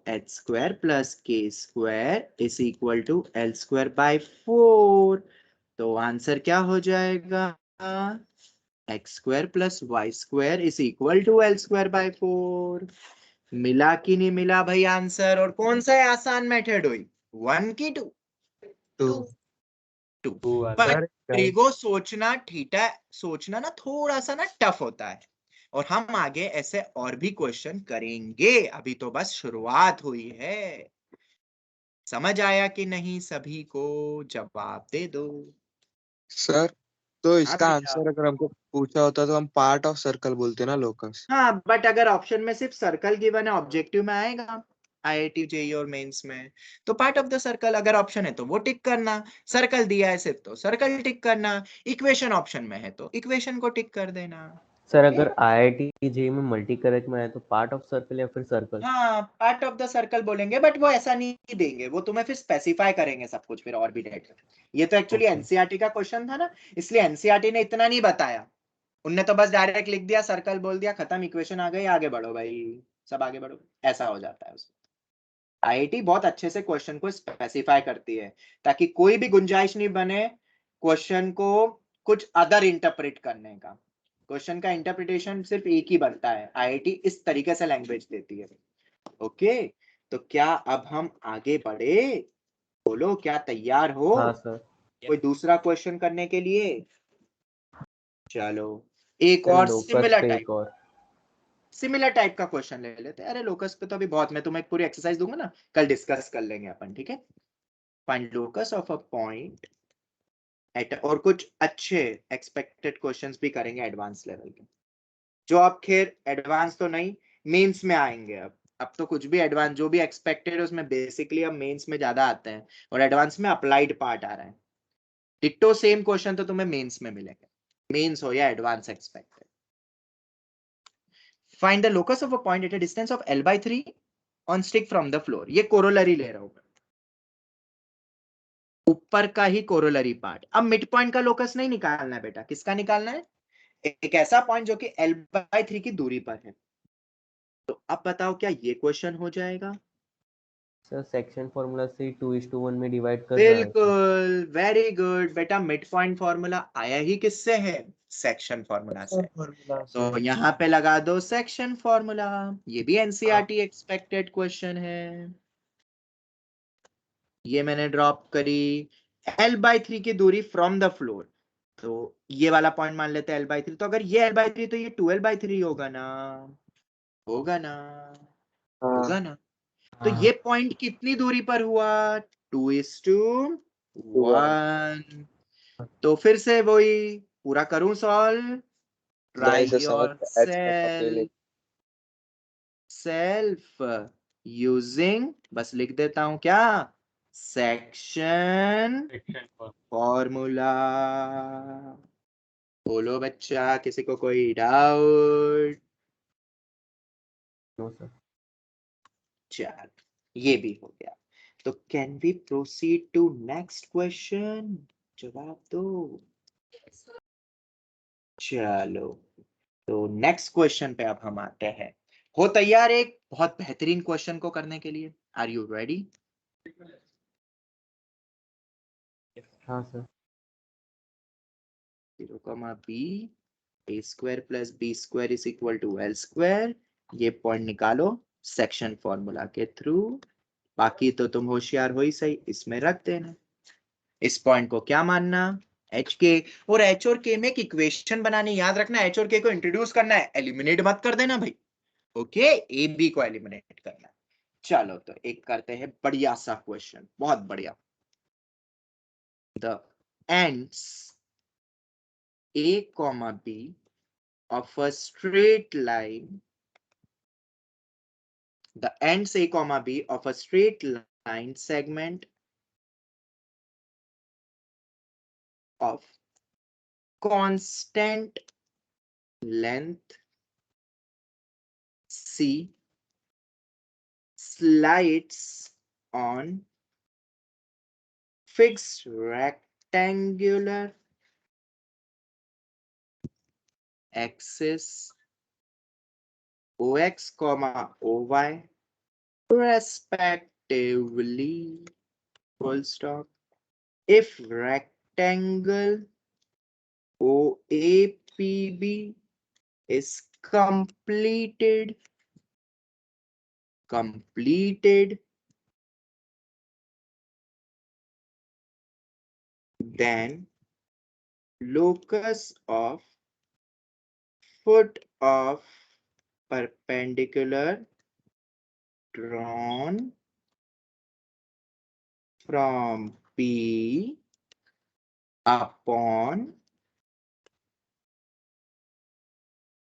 h² plus k² is equal to l square by 4। तो आंसर क्या हो जाएगा? x² plus y² is equal to l square by 4। मिला कि नहीं मिला भाई आंसर? और कौन सा आसान मेथड हुई, 1 की 2? 2। 2। वाला। पर ट्रिगो सोचना, थीटा सोचना ना थोड़ा सा ना टफ होता है, और हम आगे ऐसे और भी क्वेश्चन करेंगे, अभी तो बस शुरुआत हुई है। समझ आया कि नहीं सभी को? जवाब दे दो। सर, तो हाँ इसका बेटा। आंसर अगर हमको पूछा होता तो हम पार्ट ऑफ सर्कल बोलते ना लोकस। हाँ, बट अगर ऑप्शन में सिर्फ सर्कल गिवन है, ऑब्जेक्टिव में आएगा IIT जेईई और मेंस में, तो पार्ट ऑफ द सर्कल अगर ऑप्शन है तो वो टिक करना, सर्कल दिया है सिर्फ तो सर्कल टिक करना, इक्वेशन ऑप्शन में है तो इक्वेशन को टिक कर देना। Sir okay? अगर IIT जेईई में मल्टी करेक्ट में आए तो पार्ट ऑफ सर्कल या फिर सर्कल? हाँ, पार्ट ऑफ द सर्कल बोलेंगे, बट वो ऐसा नहीं देंगे, वो तुम्हें फिर स्पेसिफाई करेंगे सब कुछ फिर और भी डेट। ये तो एक्चुअली Okay. एनसीईआरटी का क्वेश्चन था ना, इसलिए एनसीईआरटी ने इतना नहीं बताया। उनने तो बस डायरेक्ट लिख दिया, सर्कल बोल दिया, खत्म, इक्वेशन आ गई, आगे बढ़ो भाई, सब आगे बढ़ो, ऐसा हो जाता है उसमें। आईआईटी बहुत अच्छे से क्वेश्चन को स्पेसिफाई करती है, ताकि कोई भी गुंजाइश नहीं बने क्वेश्चन को कुछ अदर इंटरप्रेट करने का। क्वेश्चन का इंटरप्रिटेशन सिर्फ एक ही बनता है, आईआईटी इस तरीके से लैंग्वेज देती है। ओके, तो क्या अब हम आगे बढ़े? बोलो, क्या तैयार हो हाँ सर। कोई दूसरा क्वेश्चन करने के लिए? चलो, एक सर और लोकस पे एक और। सिमिलर टाइप का क्वेश्चन ले लेते हैं। अरे लोकस पे तो अभी बहुत, मैं तुम्हें एक पूरी एक्सरसाइज दूंगा ना, कल डिस्कस कर लेंगे अपन, ठीक है? Find locus of a point और कुछ अच्छे एक्सपेक्टेड क्वेश्चंस भी करेंगे एडवांस लेवल के, जो आप खैर एडवांस तो नहीं, मेंस में आएंगे। अब तो कुछ भी एडवांस जो भी एक्सपेक्टेड है उसमें बेसिकली अब मेंस में ज्यादा आते हैं, और एडवांस में अप्लाइड पार्ट आ रहा है। डिट्टो सेम क्वेश्चन तो तुम्हें मेंस में मिलेंगे, मेंस हो या advance expected. Find the locus of a point at a distance of L/3 on stick from the floor. ये कोरोलरी ले रहा हूं, ऊपर का ही कोरोलरी पार्ट। अब मिड पॉइंट का लोकस नहीं निकालना है बेटा, किसका निकालना है? एक ऐसा पॉइंट जो कि L/3 की दूरी पर है। तो अब बताओ क्या ये क्वेश्चन हो जाएगा? सर सेक्शन फॉर्मूला से 2:1 में डिवाइड कर रहा है। बिल्कुल, वेरी गुड बेटा। मिड पॉइंट फॉर्मूला आया ही किससे है? सेक्शन फॉर्मूला से। तो यहाँ पे लगा दो सेक्शन फॉर्मूला। ये भी एनसीईआरटी एक्सपेक्टेड क्वेश्चन है। ये मैंने ड्रॉप करी। L/3 की दूरी फ्रॉम द फ्लोर, तो ये वाला पॉइंट मान लेते हैं L/3। तो अगर ये L/3 तो ये 2L/3 होगा ना, होगा ना, होगा ना। तो ये पॉइंट कितनी दूरी पर हुआ? 2:1। तो फिर से वही पूरा करूं solve. Try your self using, बस लिख देता हूं क्या, सेक्शन फॉर्मूला। बोलो बच्चा, किसी को कोई डाउट? No sir. चल, ये भी हो गया। तो can we proceed to next question? जवाब दो। चलो, तो नेक्स्ट क्वेश्चन पे अब हम आते हैं। हो तैयार एक बहुत बेहतरीन क्वेश्चन को करने के लिए? Are you ready? हाँ सर। 0, b a² + b² = l²। ये पॉइंट निकालो सेक्शन फॉर्मूला के थ्रू। बाकी तो तुम होशियार हो ही सही, इसमें रख देना। इस पॉइंट को क्या मानना? एच के। और एच और के में एक इक्वेशन बनानी, याद रखना। एच और के को इंट्रोड्यूस करना है, एलिमिनेट मत कर देना भाई। ओके, ए बी को एलिमिनेट करना है। चलो, तो एक करते हैं बढ़िया सा क्वेश्चन, बहुत बढ़िया। The ends a, b of a straight line, the ends a, b of a straight line segment of constant length C slides on fixed rectangular axis OX, OY respectively, full stop. If rectangle OAPB is completed, then locus of foot of perpendicular drawn from P upon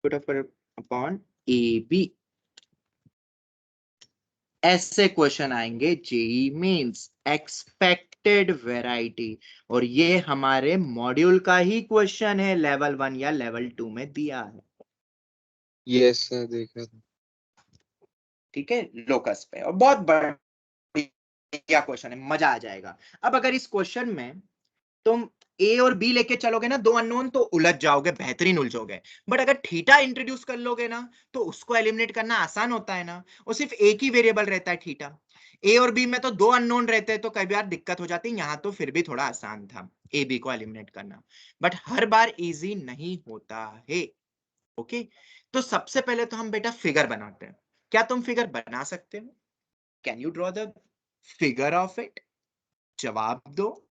foot of upon AB। ऐसे question आएंगे JEE mains, expected variety. और ये हमारे module का ही question है, level 1 या level 2 में दिया है। यस सर, देखा था। ठीक है, लोकस पे, और बहुत बढ़िया क्वेश्चन है, मजा आ जाएगा। अब अगर इस क्वेश्चन में तुम ए और बी लेके चलोगे ना, दो अननोन, तो उलझ जाओगे, बेहतरीन उलझोगे। बट अगर थीटा इंट्रोड्यूस कर लोगे ना, तो उसको एलिमिनेट करना आसान होता है ना। और सिर्फ एक ही वेरिएबल रहता है थीटा। ए और बी में तो दो अननोन रहते हैं, तो कई बार दिक्कत हो जाती है। यहाँ तो फिर भी थोड़ा आसान था ए बी को एलिमिनेट करना, बट हर बार इजी नहीं होता है। ओके, तो सबसे पहले तो हम बेटा फिगर बनाते हैं। क्या तुम फिगर बना सकते हो? Can you draw the figure of it? जवाब दो।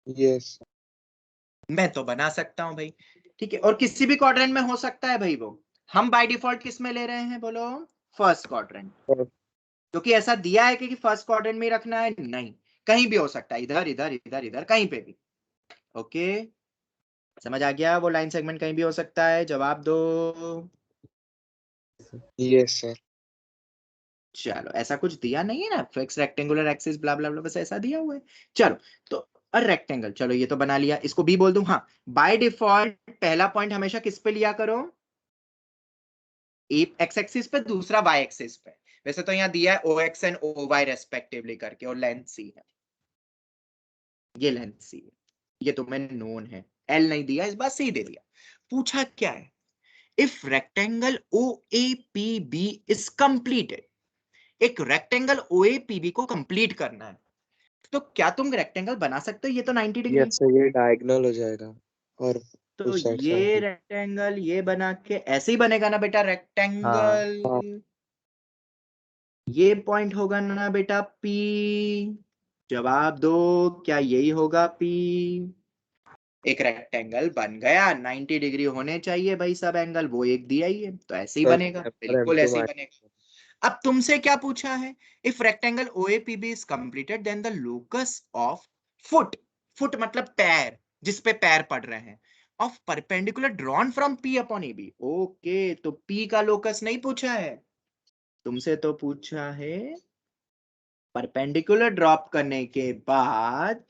यस, मैं तो बना सकता हूं भाई। ठीक है, और किसी भी क्वाड्रेंट में हो सकता है भाई। वो हम बाय डिफॉल्ट किस में ले रहे हैं? बोलो, फर्स्ट क्वाड्रेंट। क्योंकि ऐसा दिया है कि फर्स्ट क्वाड्रेंट में रखना है, नहीं, कहीं भी हो सकता है, इधर इधर इधर इधर, कहीं पे भी। ओके, समझ आ गया? वो लाइन सेगमेंट कहीं भी हो सकता है, जवाब दो। Yes sir. चलो, ऐसा कुछ दिया नहीं है ना, फिक्स रेक्टेंगुलर एक्सिस ब्ला ब्ला ब्ला, बस ऐसा दिया हुआ है। चलो, तो अ रेक्टेंगल, चलो ये तो बना लिया, इसको बी बोल दूं। हाँ, बाय डिफॉल्ट पहला पॉइंट हमेशा किस पे लिया करो? एक्स एक्सिस पे, दूसरा वाई एक्सिस पे। वैसे तो यहाँ दिया है OX एंड OY रेस्पेक्टिवली करके, और लेंथ C है, ये लेंथ C है, ये तुम्हें नोन है। L नहीं दिया, इस बार C दे दिया। पूछा क्या है? If rectangle OAPB is completed, एक रेक्टेंगल OAPB को कंप्लीट करना है, तो क्या तुम रेक्टेंगल बना सकते हो? ये तो 90 डिग्री, यस सर, ये डायगोनल हो जाएगा और तो टू साइड ये रेक्टेंगल ये बना के ऐसे ही बनेगा ना बेटा हाँ। रेक्टेंगल। ये पॉइंट होगा ना बेटा P, जवाब दो, क्या यही होगा P? एक रेक्टेंगल बन गया, 90 डिग्री होने चाहिए भाई सब एंगल, वो एक दिया ही है, तो ऐसे ही बनेगा, बिल्कुल ऐसे ही बनेगा। अब तुमसे क्या पूछा है? If rectangle OAPB is completed then the locus of foot, foot मतलब पैर, जिसपे पैर पड़ रहे हैं, of perpendicular drawn from P upon AB। Okay, तो P का लोकस नहीं पूछा है तुमसे, तो पूछा है परपेंडिकुलर ड्रॉप करने के बाद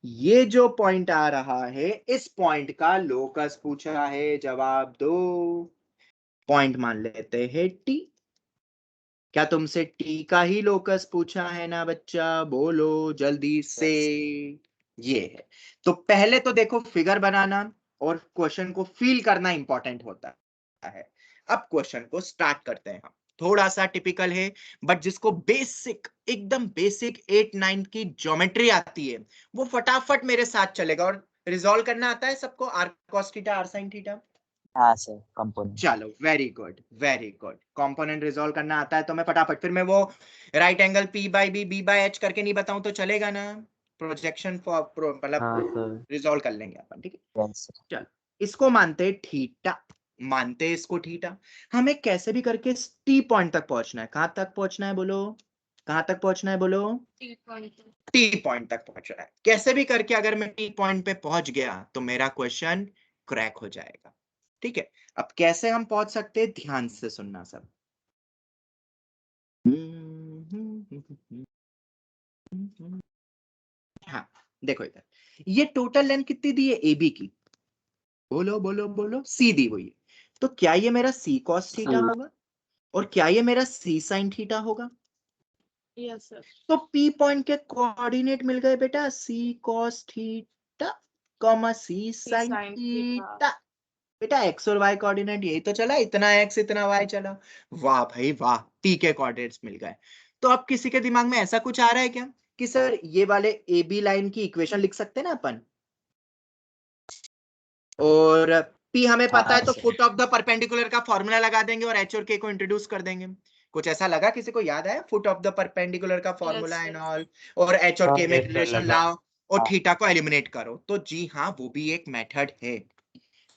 ये जो पॉइंट आ रहा है, इस पॉइंट का लोकस पूछा है, जवाब दो। पॉइंट मान लेते हैं T। क्या तुमसे T का ही लोकस पूछा है ना बच्चा? बोलो जल्दी से। ये है, तो पहले तो देखो फिगर बनाना और क्वेश्चन को फील करना इंपॉर्टेंट होता है। अब क्वेश्चन को स्टार्ट करते हैं हम। थोड़ा सा टिपिकल है, बट जिसको बेसिक, एकदम बेसिक 8-9 की ज्योमेट्री आती है, वो फटाफट मेरे साथ चलेगा। और रिजॉल्व करना आता है सबको, r cos theta, r sin theta? हाँ सर, कंपोनेंट। चलो, very good very good. Component resolve करना आता है तो मैं फटाफट, फिर मैं वो right angle P by B, B by H करके नहीं बताऊं तो चलेगा ना? प्रोजेक्शन मतलब हाँ सर। रिजॉल्व कर लेंगे अपन, ठीक है? Yes sir. चलो, इसको मानते थीटा, मानते इसको थीटा। हमें कैसे भी करके T पॉइंट तक पहुंचना है। कहां तक पहुंचना है बोलो? कहां तक पहुंचना है बोलो? T पॉइंट तक पहुंचना है। कैसे भी करके अगर मैं T पॉइंट पे पहुंच गया तो मेरा क्वेश्चन क्रैक हो जाएगा, ठीक है? अब कैसे हम पहुंच सकते हैं, ध्यान से सुनना सब। हाँ, देखो इधर, ये टोटल लेंथ कितनी दी है AB की? बोलो बोलो बोलो, C दी हुई है। तो क्या ये मेरा C cos थीटा होगा? और क्या ये मेरा C sin थीटा होगा? Yes sir. तो P पॉइंट के कोऑर्डिनेट मिल गए बेटा, C cos theta, C sin theta. बेटा x और y कोऑर्डिनेट यही तो चला, इतना x इतना y चला। वाह भाई वाह, P के कोऑर्डिनेट्स मिल गए। तो अब किसी के दिमाग में ऐसा कुछ आ रहा है क्या कि सर ये वाले AB लाइन की इक्वेशन लिख सकते हैं ना अपन, और P हमें पता है तो फुट ऑफ द परपेंडिकुलर का फॉर्मूला लगा देंगे और H और K को इंट्रोड्यूस कर देंगे। कुछ ऐसा लगा किसी को? याद है फुट ऑफ द परपेंडिकुलर का फॉर्मूला एंड ऑल, और H और K में yes, sir, रिलेशन लगा। लाओ और थीटा को एलिमिनेट करो। तो जी हाँ, वो भी एक मेथड है,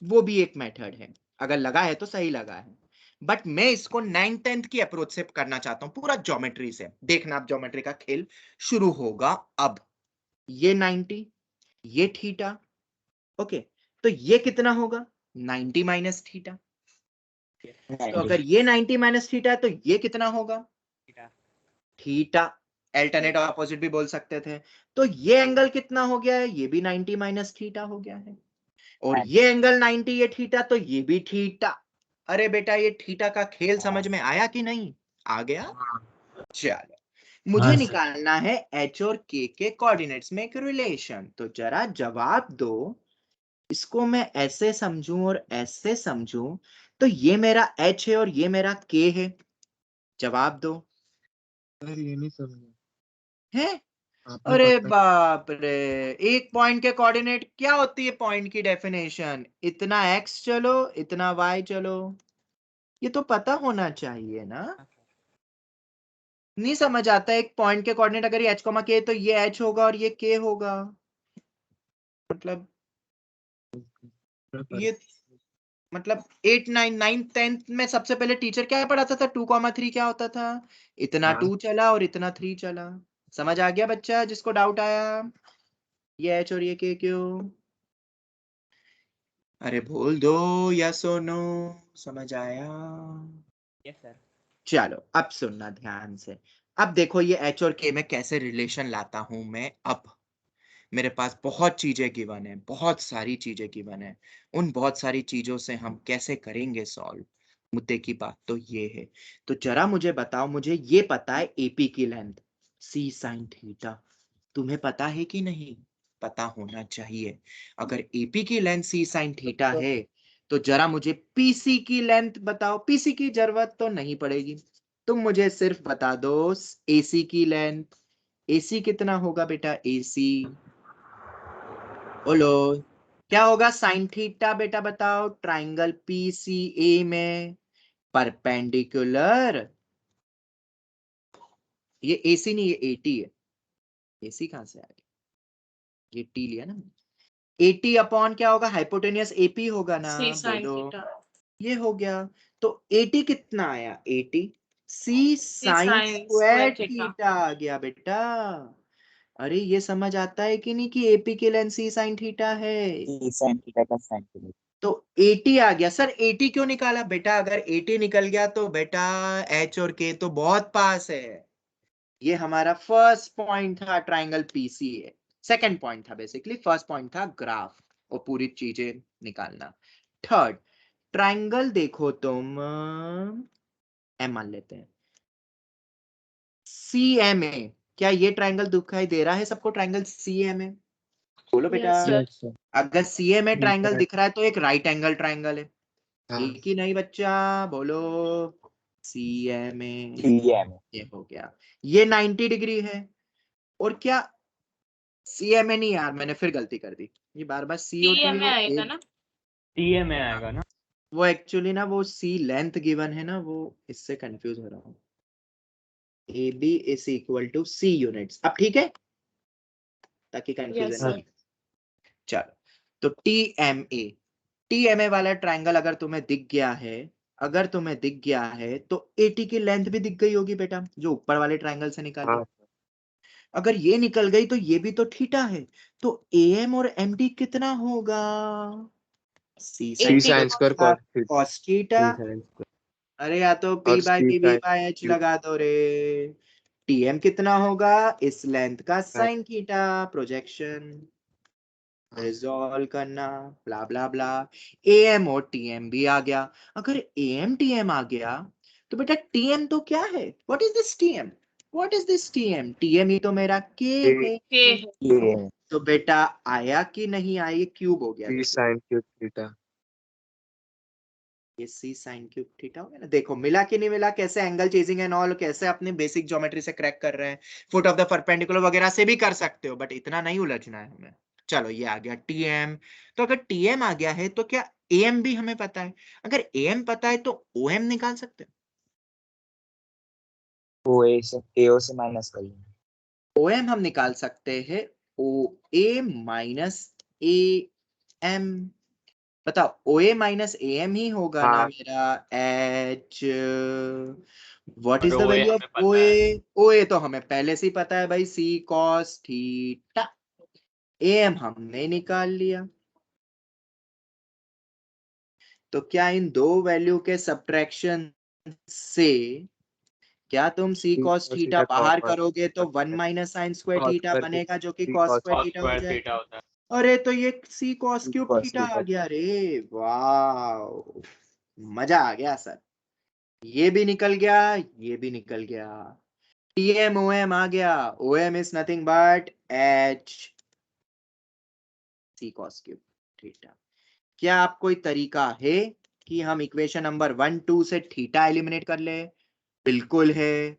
वो भी एक मेथड है। अगर लगा है तो सही लगा है, बट मैं इसको 9th-10th की अप्रोच से करना चाहता हूं, पूरा ज्योमेट्री से। देखना, अब ज्योमेट्री का खेल शुरू होगा। अब ये 90, ये थीटा, ओके, तो ये कितना होगा? 90 माइनस थीटा। तो अगर ये 90 माइनस थीटा है तो ये कितना होगा? थीटा। अल्टरनेट ऑपोजिट भी बोल सकते थे। तो ये एंगल कितना हो गया है? ये भी 90 माइनस थीटा हो गया है। और ये एंगल 90, ये थीटा, तो ये भी थीटा। अरे बेटा, ये थीटा का खेल समझ में आया कि नहीं? आ गया? चलो, मुझे हाँ, निकालना है H और K के कोऑर्डिनेट्स में एक रिलेशन। तो जरा जवाब दो, इसको मैं ऐसे समझूं और ऐसे समझूं, तो ये मेरा H है और ये मेरा K है। जवाब दो। ये नहीं समझा है? आपने अरे पता बाप रे, एक पॉइंट के कोऑर्डिनेट क्या होती है? पॉइंट की डेफिनेशन, इतना x चलो, इतना y चलो। ये तो पता होना चाहिए ना? नहीं समझ आता, एक पॉइंट के कोऑर्डिनेट अगर ये h, k तो ये h होगा और ये k होगा। मतलब ये, मतलब 8, 9, 9, 10 में सबसे पहले टीचर क्या पढ़ाता था? 2,3 क्या होता था? इतना 2 चला और इतना 3 चला। समझ आ गया बच्चा जिसको डाउट आया? ये h और ये k क्यों? अरे बोल दो यस और नो, समझ आया? Yes sir. चलो अब सुनना ध्यान से। अब देखो ये एच और के में कैसे रिलेशन लाता हूं मैं। अब मेरे पास बहुत चीजें गिवन है, बहुत सारी चीजें गिवन है। उन बहुत सारी चीजों से हम कैसे करेंगे सॉल्व, मुद्दे की बात तो ये है। तो जरा मुझे बताओ, मुझे ये पता है एपी की लेंथ सी साइन थीटा, तुम्हें पता है कि नहीं? पता होना चाहिए। अगर एपी की लेंथ सी साइन थीटा है तो जरा मुझे पीसी की लेंथ बताओ। पीसी की जरूरत तो नहीं पड़ेगी, तुम मुझे सिर्फ बता दो एसी की लेंथ। एसी कितना होगा बेटा? एसी बोलो क्या होगा? साइन थीटा बेटा बताओ। ट्राइंगल पीसीए में परपेंडिकुलर, ये एसी नहीं, ये एटी है। एसी कहां से आ गया? ये टी लिया ना। 80 अपॉन क्या होगा? हाइपोटेनियस एपी होगा ना, C sin बोलो। theta. ये हो गया। तो 80 कितना आया? 80 C sine sin square square theta. Theta आ गया बेटा। अरे ये समझ आता है कि नहीं कि एपी की लेंथ सी साइन थीटा है? सी साइन थीटा का साइन थीटा। तो 80 आ गया। सर 80 क्यों निकाला बेटा? अगर 80 निकल गया तो बेटा एच और के तो बहुत पास है। ये हमारा फर्स्ट पॉइंट था ट्राइंगल पीसीए। सेकंड पॉइंट था बेसिकली, फर्स्ट पॉइंट था ग्राफ और पूरी चीजें निकालना। थर्ड, ट्राइंगल देखो तुम, एम मान लेते हैं, सीएमए। क्या ये ट्राइंगल दिखाई दे रहा है सबको? ट्राइंगल सीएमए बोलो बेटा। Yes sir. Yes sir. अगर सीएमए ट्राइंगल दिख रहा है तो एक राइट एंगल ट्राइंगल है। हाँ। एक ही नहीं बच्चा, बोलो सीएमए। सीएम ये हो गया। ये 90 डिग्री है। और क्या सीएमए नहीं यार, मैंने फिर गलती कर दी। ये बार बार सी और टी TM में आएगा ना? टीए में आएगा ना? वो एक्चुअली ना वो सी लेंथ गिवन है ना, वो इससे कंफ्यूज हो रहा हूँ। A B is equal to C units. अब ठीक है, ताकि Yes कंफ्यूजन sir. नहीं। चलो, तो टीएमए वाला ट्रायंगल अगर तुम्हें दिख गया है, अगर तुम्हें दिख गया है तो एटी की लेंथ भी दिख गई होगी बेटा, जो ऊपर वाले ट्रायंगल से निकाली। हाँ अगर ये निकल गई तो ये भी तो थीटा है। तो एएम और एमडी कितना होगा? C C sine sine square cos theta. अरे या तो पी और by C P B sine by H लगा दो रे। टीएम कितना होगा? इस लेंथ का साइन थीटा। प्रोजेक्शन रिजॉल्व करना, ब्ला ब्ला ब्ला। एएम और टीएम भी आ गया। अगर एएम टीएम आ गया तो बेटा टीएम तो क्या है? What is this TM? What is this TM? TM ही तो मेरा के है। K है. ये तो बेटा आया कि नहीं आया? ये क्यूब हो गया। सी साइन क्यूब थीटा। ये सी साइन क्यूब थीटा हो गया ना। देखो मिला कि नहीं मिला? कैसे एंगल चेजिंग एंड ऑल, कैसे अपने बेसिक ज्योमेट्री से क्रैक कर रहे हैं। फुट ऑफ द परपेंडिकुलर वगैरह से भी कर सकते हो, बट इतना नहीं उलझना है हमें। चलो ये आ गया टीएम। तो अगर टीएम आ गया है तो क्या एएम भी हमें पता है? अगर एएम पता है तो ओएम निकाल सकते हैं। ओ ए से एओ से माइनस कर लेंगे। ओएम हम निकाल सकते हैं, ओ ए माइनस ए एम। बताओ ओ ए माइनस ए एम ही होगा ना हाँ। मेरा एच। व्हाट इज और द OA वैल्यू हमें ऑफ ओ पता है। ए? ओ ए तो हमें पहले से ही पता है भाई, सी कॉस थीटा। ए एम हमने निकाल लिया। तो क्या इन दो वैल्यू के सब्ट्रैक्शन से क्या तुम C C cos cos theta theta बाहर करोगे तो cos 1 minus sine square theta square बनेगा, जो कि C cos cos square cos theta हो स्क्वायर थीटा जाएगा। होता है। अरे तो ये C cos C cube cos theta आ थीटा। गया रे। वाह, मजा आ गया सर। ये भी निकल गया, ये भी निकल गया। टीएम ओएम आ गया। OM is nothing but H C cos cube theta. क्या आप कोई तरीका है कि हम इक्वेशन नंबर 1 2 से थीटा एलिमिनेट कर ले? बिल्कुल है।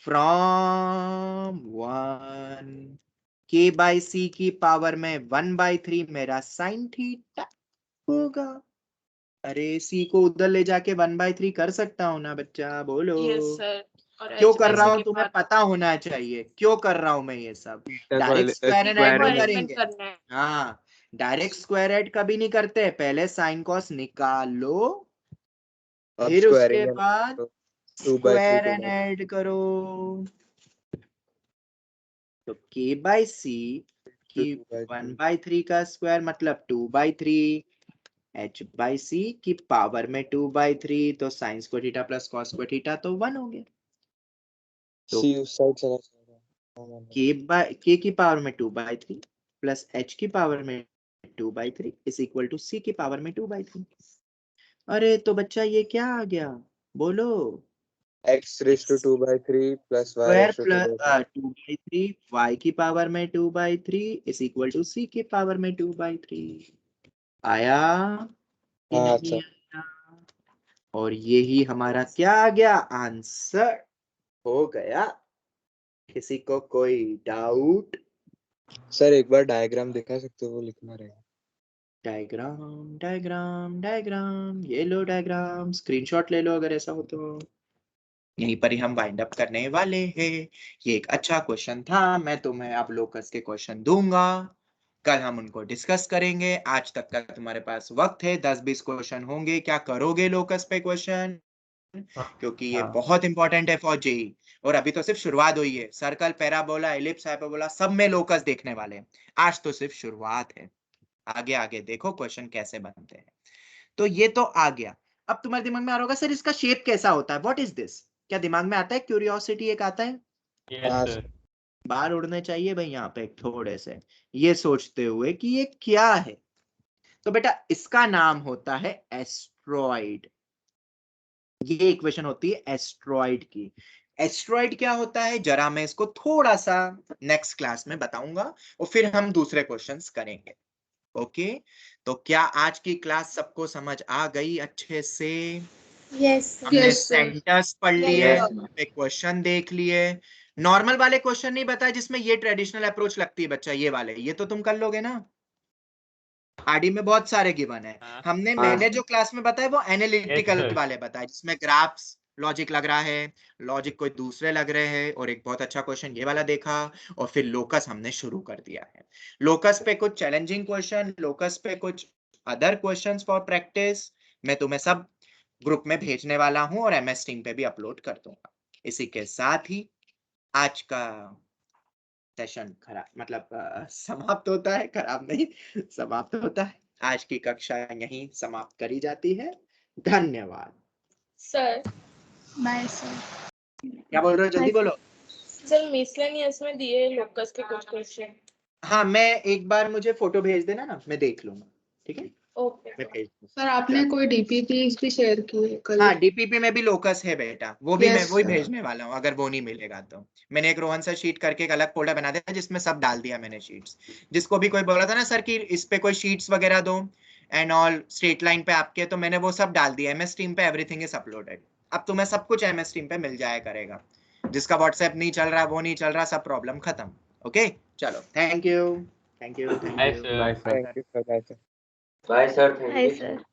फ्रॉम 1 के बाई सी की पावर में 1/3 मेरा साइन थीटा होगा। अरे सी को उधर ले जाके 1/3 कर सकता हूं ना बच्चा, बोलो। Yes sir. और क्यों H कर by रहा C हूं के तुम्हें बाद पता होना चाहिए, क्यों कर रहा हूं मैं ये सब। Theta direct square and theta add को नहीं स्क्वायर एलिमिनेट करेंगे। करना है. हाँ, डायरेक्ट स्क्वायर ऐड कभी नहीं करते, पहले साइन कॉस निकालो, और फिर उसके स्क्वायरिंग बाद 2/3 स्क्वायर एंड ऐड करो। तो के बाई सी की 1/3 का स्क्वायर मतलब 2/3, h बाई c की पावर में 2/3, तो sign square theta plus cos square theta तो 1 हो गया। तो सी उस साइड चला जाएगा। k की पावर में 2/3 प्लस h की पावर में 2/3 इज इक्वल टू c की पावर में 2/3। अरे तो बच्चा ये क्या आ गया, बोलो। x raised to 2/3 plus y square raised to plus 2/3। 2/3 y की पावर में 2/3 इज इक्वल टू c की पावर में 2/3। आया कि हाँ नहीं अच्छा। आया? और यही हमारा क्या आ गया, आंसर हो गया। किसी को कोई डाउट? सर एक बार डायग्राम दिखा सकते हो, वो लिखना रहेगा। डायग्राम डायग्राम डायग्राम, ये लो डायग्राम, स्क्रीनशॉट ले लो अगर ऐसा हो तो। यहीं पर ही हम वाइंड अप करने वाले हैं। ये एक अच्छा क्वेश्चन था, मैं तुम्हें अब लोकस के क्वेश्चन दूंगा, कल हम उनको डिस्कस करेंगे। आज तक का तुम्हारे पास वक्त है, 10-20 क्वेश्चन होंगे। क्या करोगे लोकस पे क्वेश्चन? क्योंकि ये बहुत इंपॉर्टेंट है फॉर जेई, और अभी तो सिर्फ शुरुआत हुई है। सर्कल, पैराबोला, एलिप्स, हाइपरबोला सब में लोकस देखने वाले हैं। आज तो सिर्फ शुरुआत है, आगे आगे देखो क्वेश्चन कैसे बनते हैं। तो ये तो आ गया। अब तुम्हारे दिमाग में आ रहा होगा सर इसका शेप कैसा होता है, व्हाट इज दिस? क्या दिमाग में आता है? क्यूरियोसिटी एक आता है, यस सर। बाहर उड़ने चाहिए भाई यहाँ पे थोड़े से, ये सोचते हुए कि ये क्या है। तो बेटा इसका नाम होता है एस्ट्रॉइड। ये इक्वेशन होती है एस्ट्रॉइड की। एस्ट्रॉइड क्या होता है जरा मैं इसको थोड़ा सा नेक्स्ट क्लास में बताऊंगा, और फिर हम दूसरे क्वेश्चंस करेंगे। ओके, तो क्या आज की क्लास सबको समझ आ गई अच्छे से? यस हमने सेंटर्स पढ़ लिए, Yes, क्वेश्चन देख लिए। नॉर्मल वाले क्वेश्चन नहीं बताए जिसमें ये ट्रेडिशनल अप्रोच लगती है बच्चा, ये वाले ये तो तुम कर लोगे ना। आरडी में बहुत सारे गिवन है। हमने मैंने जो क्लास में बताया वो एनालिटिकल Yes, sir. वाले बताए, जिसमें ग्राफ्स लॉजिक लग रहा है, लॉजिक कोई दूसरे लग रहे हैं, और एक बहुत अच्छा क्वेश्चन ये वाला देखा, और फिर लोकस हमने शुरू कर दिया है। लोकस पे कुछ चैलेंजिंग क्वेश्चन, लोकस पे कुछ अदर क्वेश्चंस फॉर प्रैक्टिस मैं तुम्हें सब ग्रुप में भेजने वाला हूं, और एमएस टीम पे भी अपलोड कर दूंगा। इसी के साथ ही आज का सेशन खराब मतलब समाप्त होता है, खराब नहीं समाप्त होता है। आज की कक्षा यहीं समाप्त करी जाती है। धन्यवाद सर। Bye sir. क्या बोल रहे हो, जल्दी बोलो। सर मिसलेनियस में दिए लोकस के कुछ क्वेश्चन। हाँ मैं एक बार मुझे फोटो भेज देना ना, मैं देख लूंगा, ठीक है? ओके मैं भेज दूंगा। सर आपने कोई डीपीपीज भी शेयर की है कल? हाँ डीपीपी में भी लोकस है बेटा, वो भी मैं Yes, वही sir. भेजने वाला हूँ। अगर वो नहीं मिलेगा तो मैंने एक रोहन सर शीट करके एक अलग फोल्डर बना दिया जिसमें सब डाल दिया मैंने शीट्स। जिसको भी कोई बोला था ना सर कि इस पे कोई शीट्स वगैरह दो एंड ऑल स्ट्रेट लाइन पे आपके, तो मैंने वो सब डाल दिया। एमएस टीम पे एवरीथिंग इज अपलोडेड। अब तुम्हें सब कुछ एमएस टीम पे मिल जाया करेगा। जिसका व्हाट्सएप नहीं चल रहा, वो नहीं चल रहा, सब प्रॉब्लम खत्म। ओके चलो, thank you thank you thank Bye, you. sir. Bye sir. Thank you sir. bye sir, thank hi you sir. sir.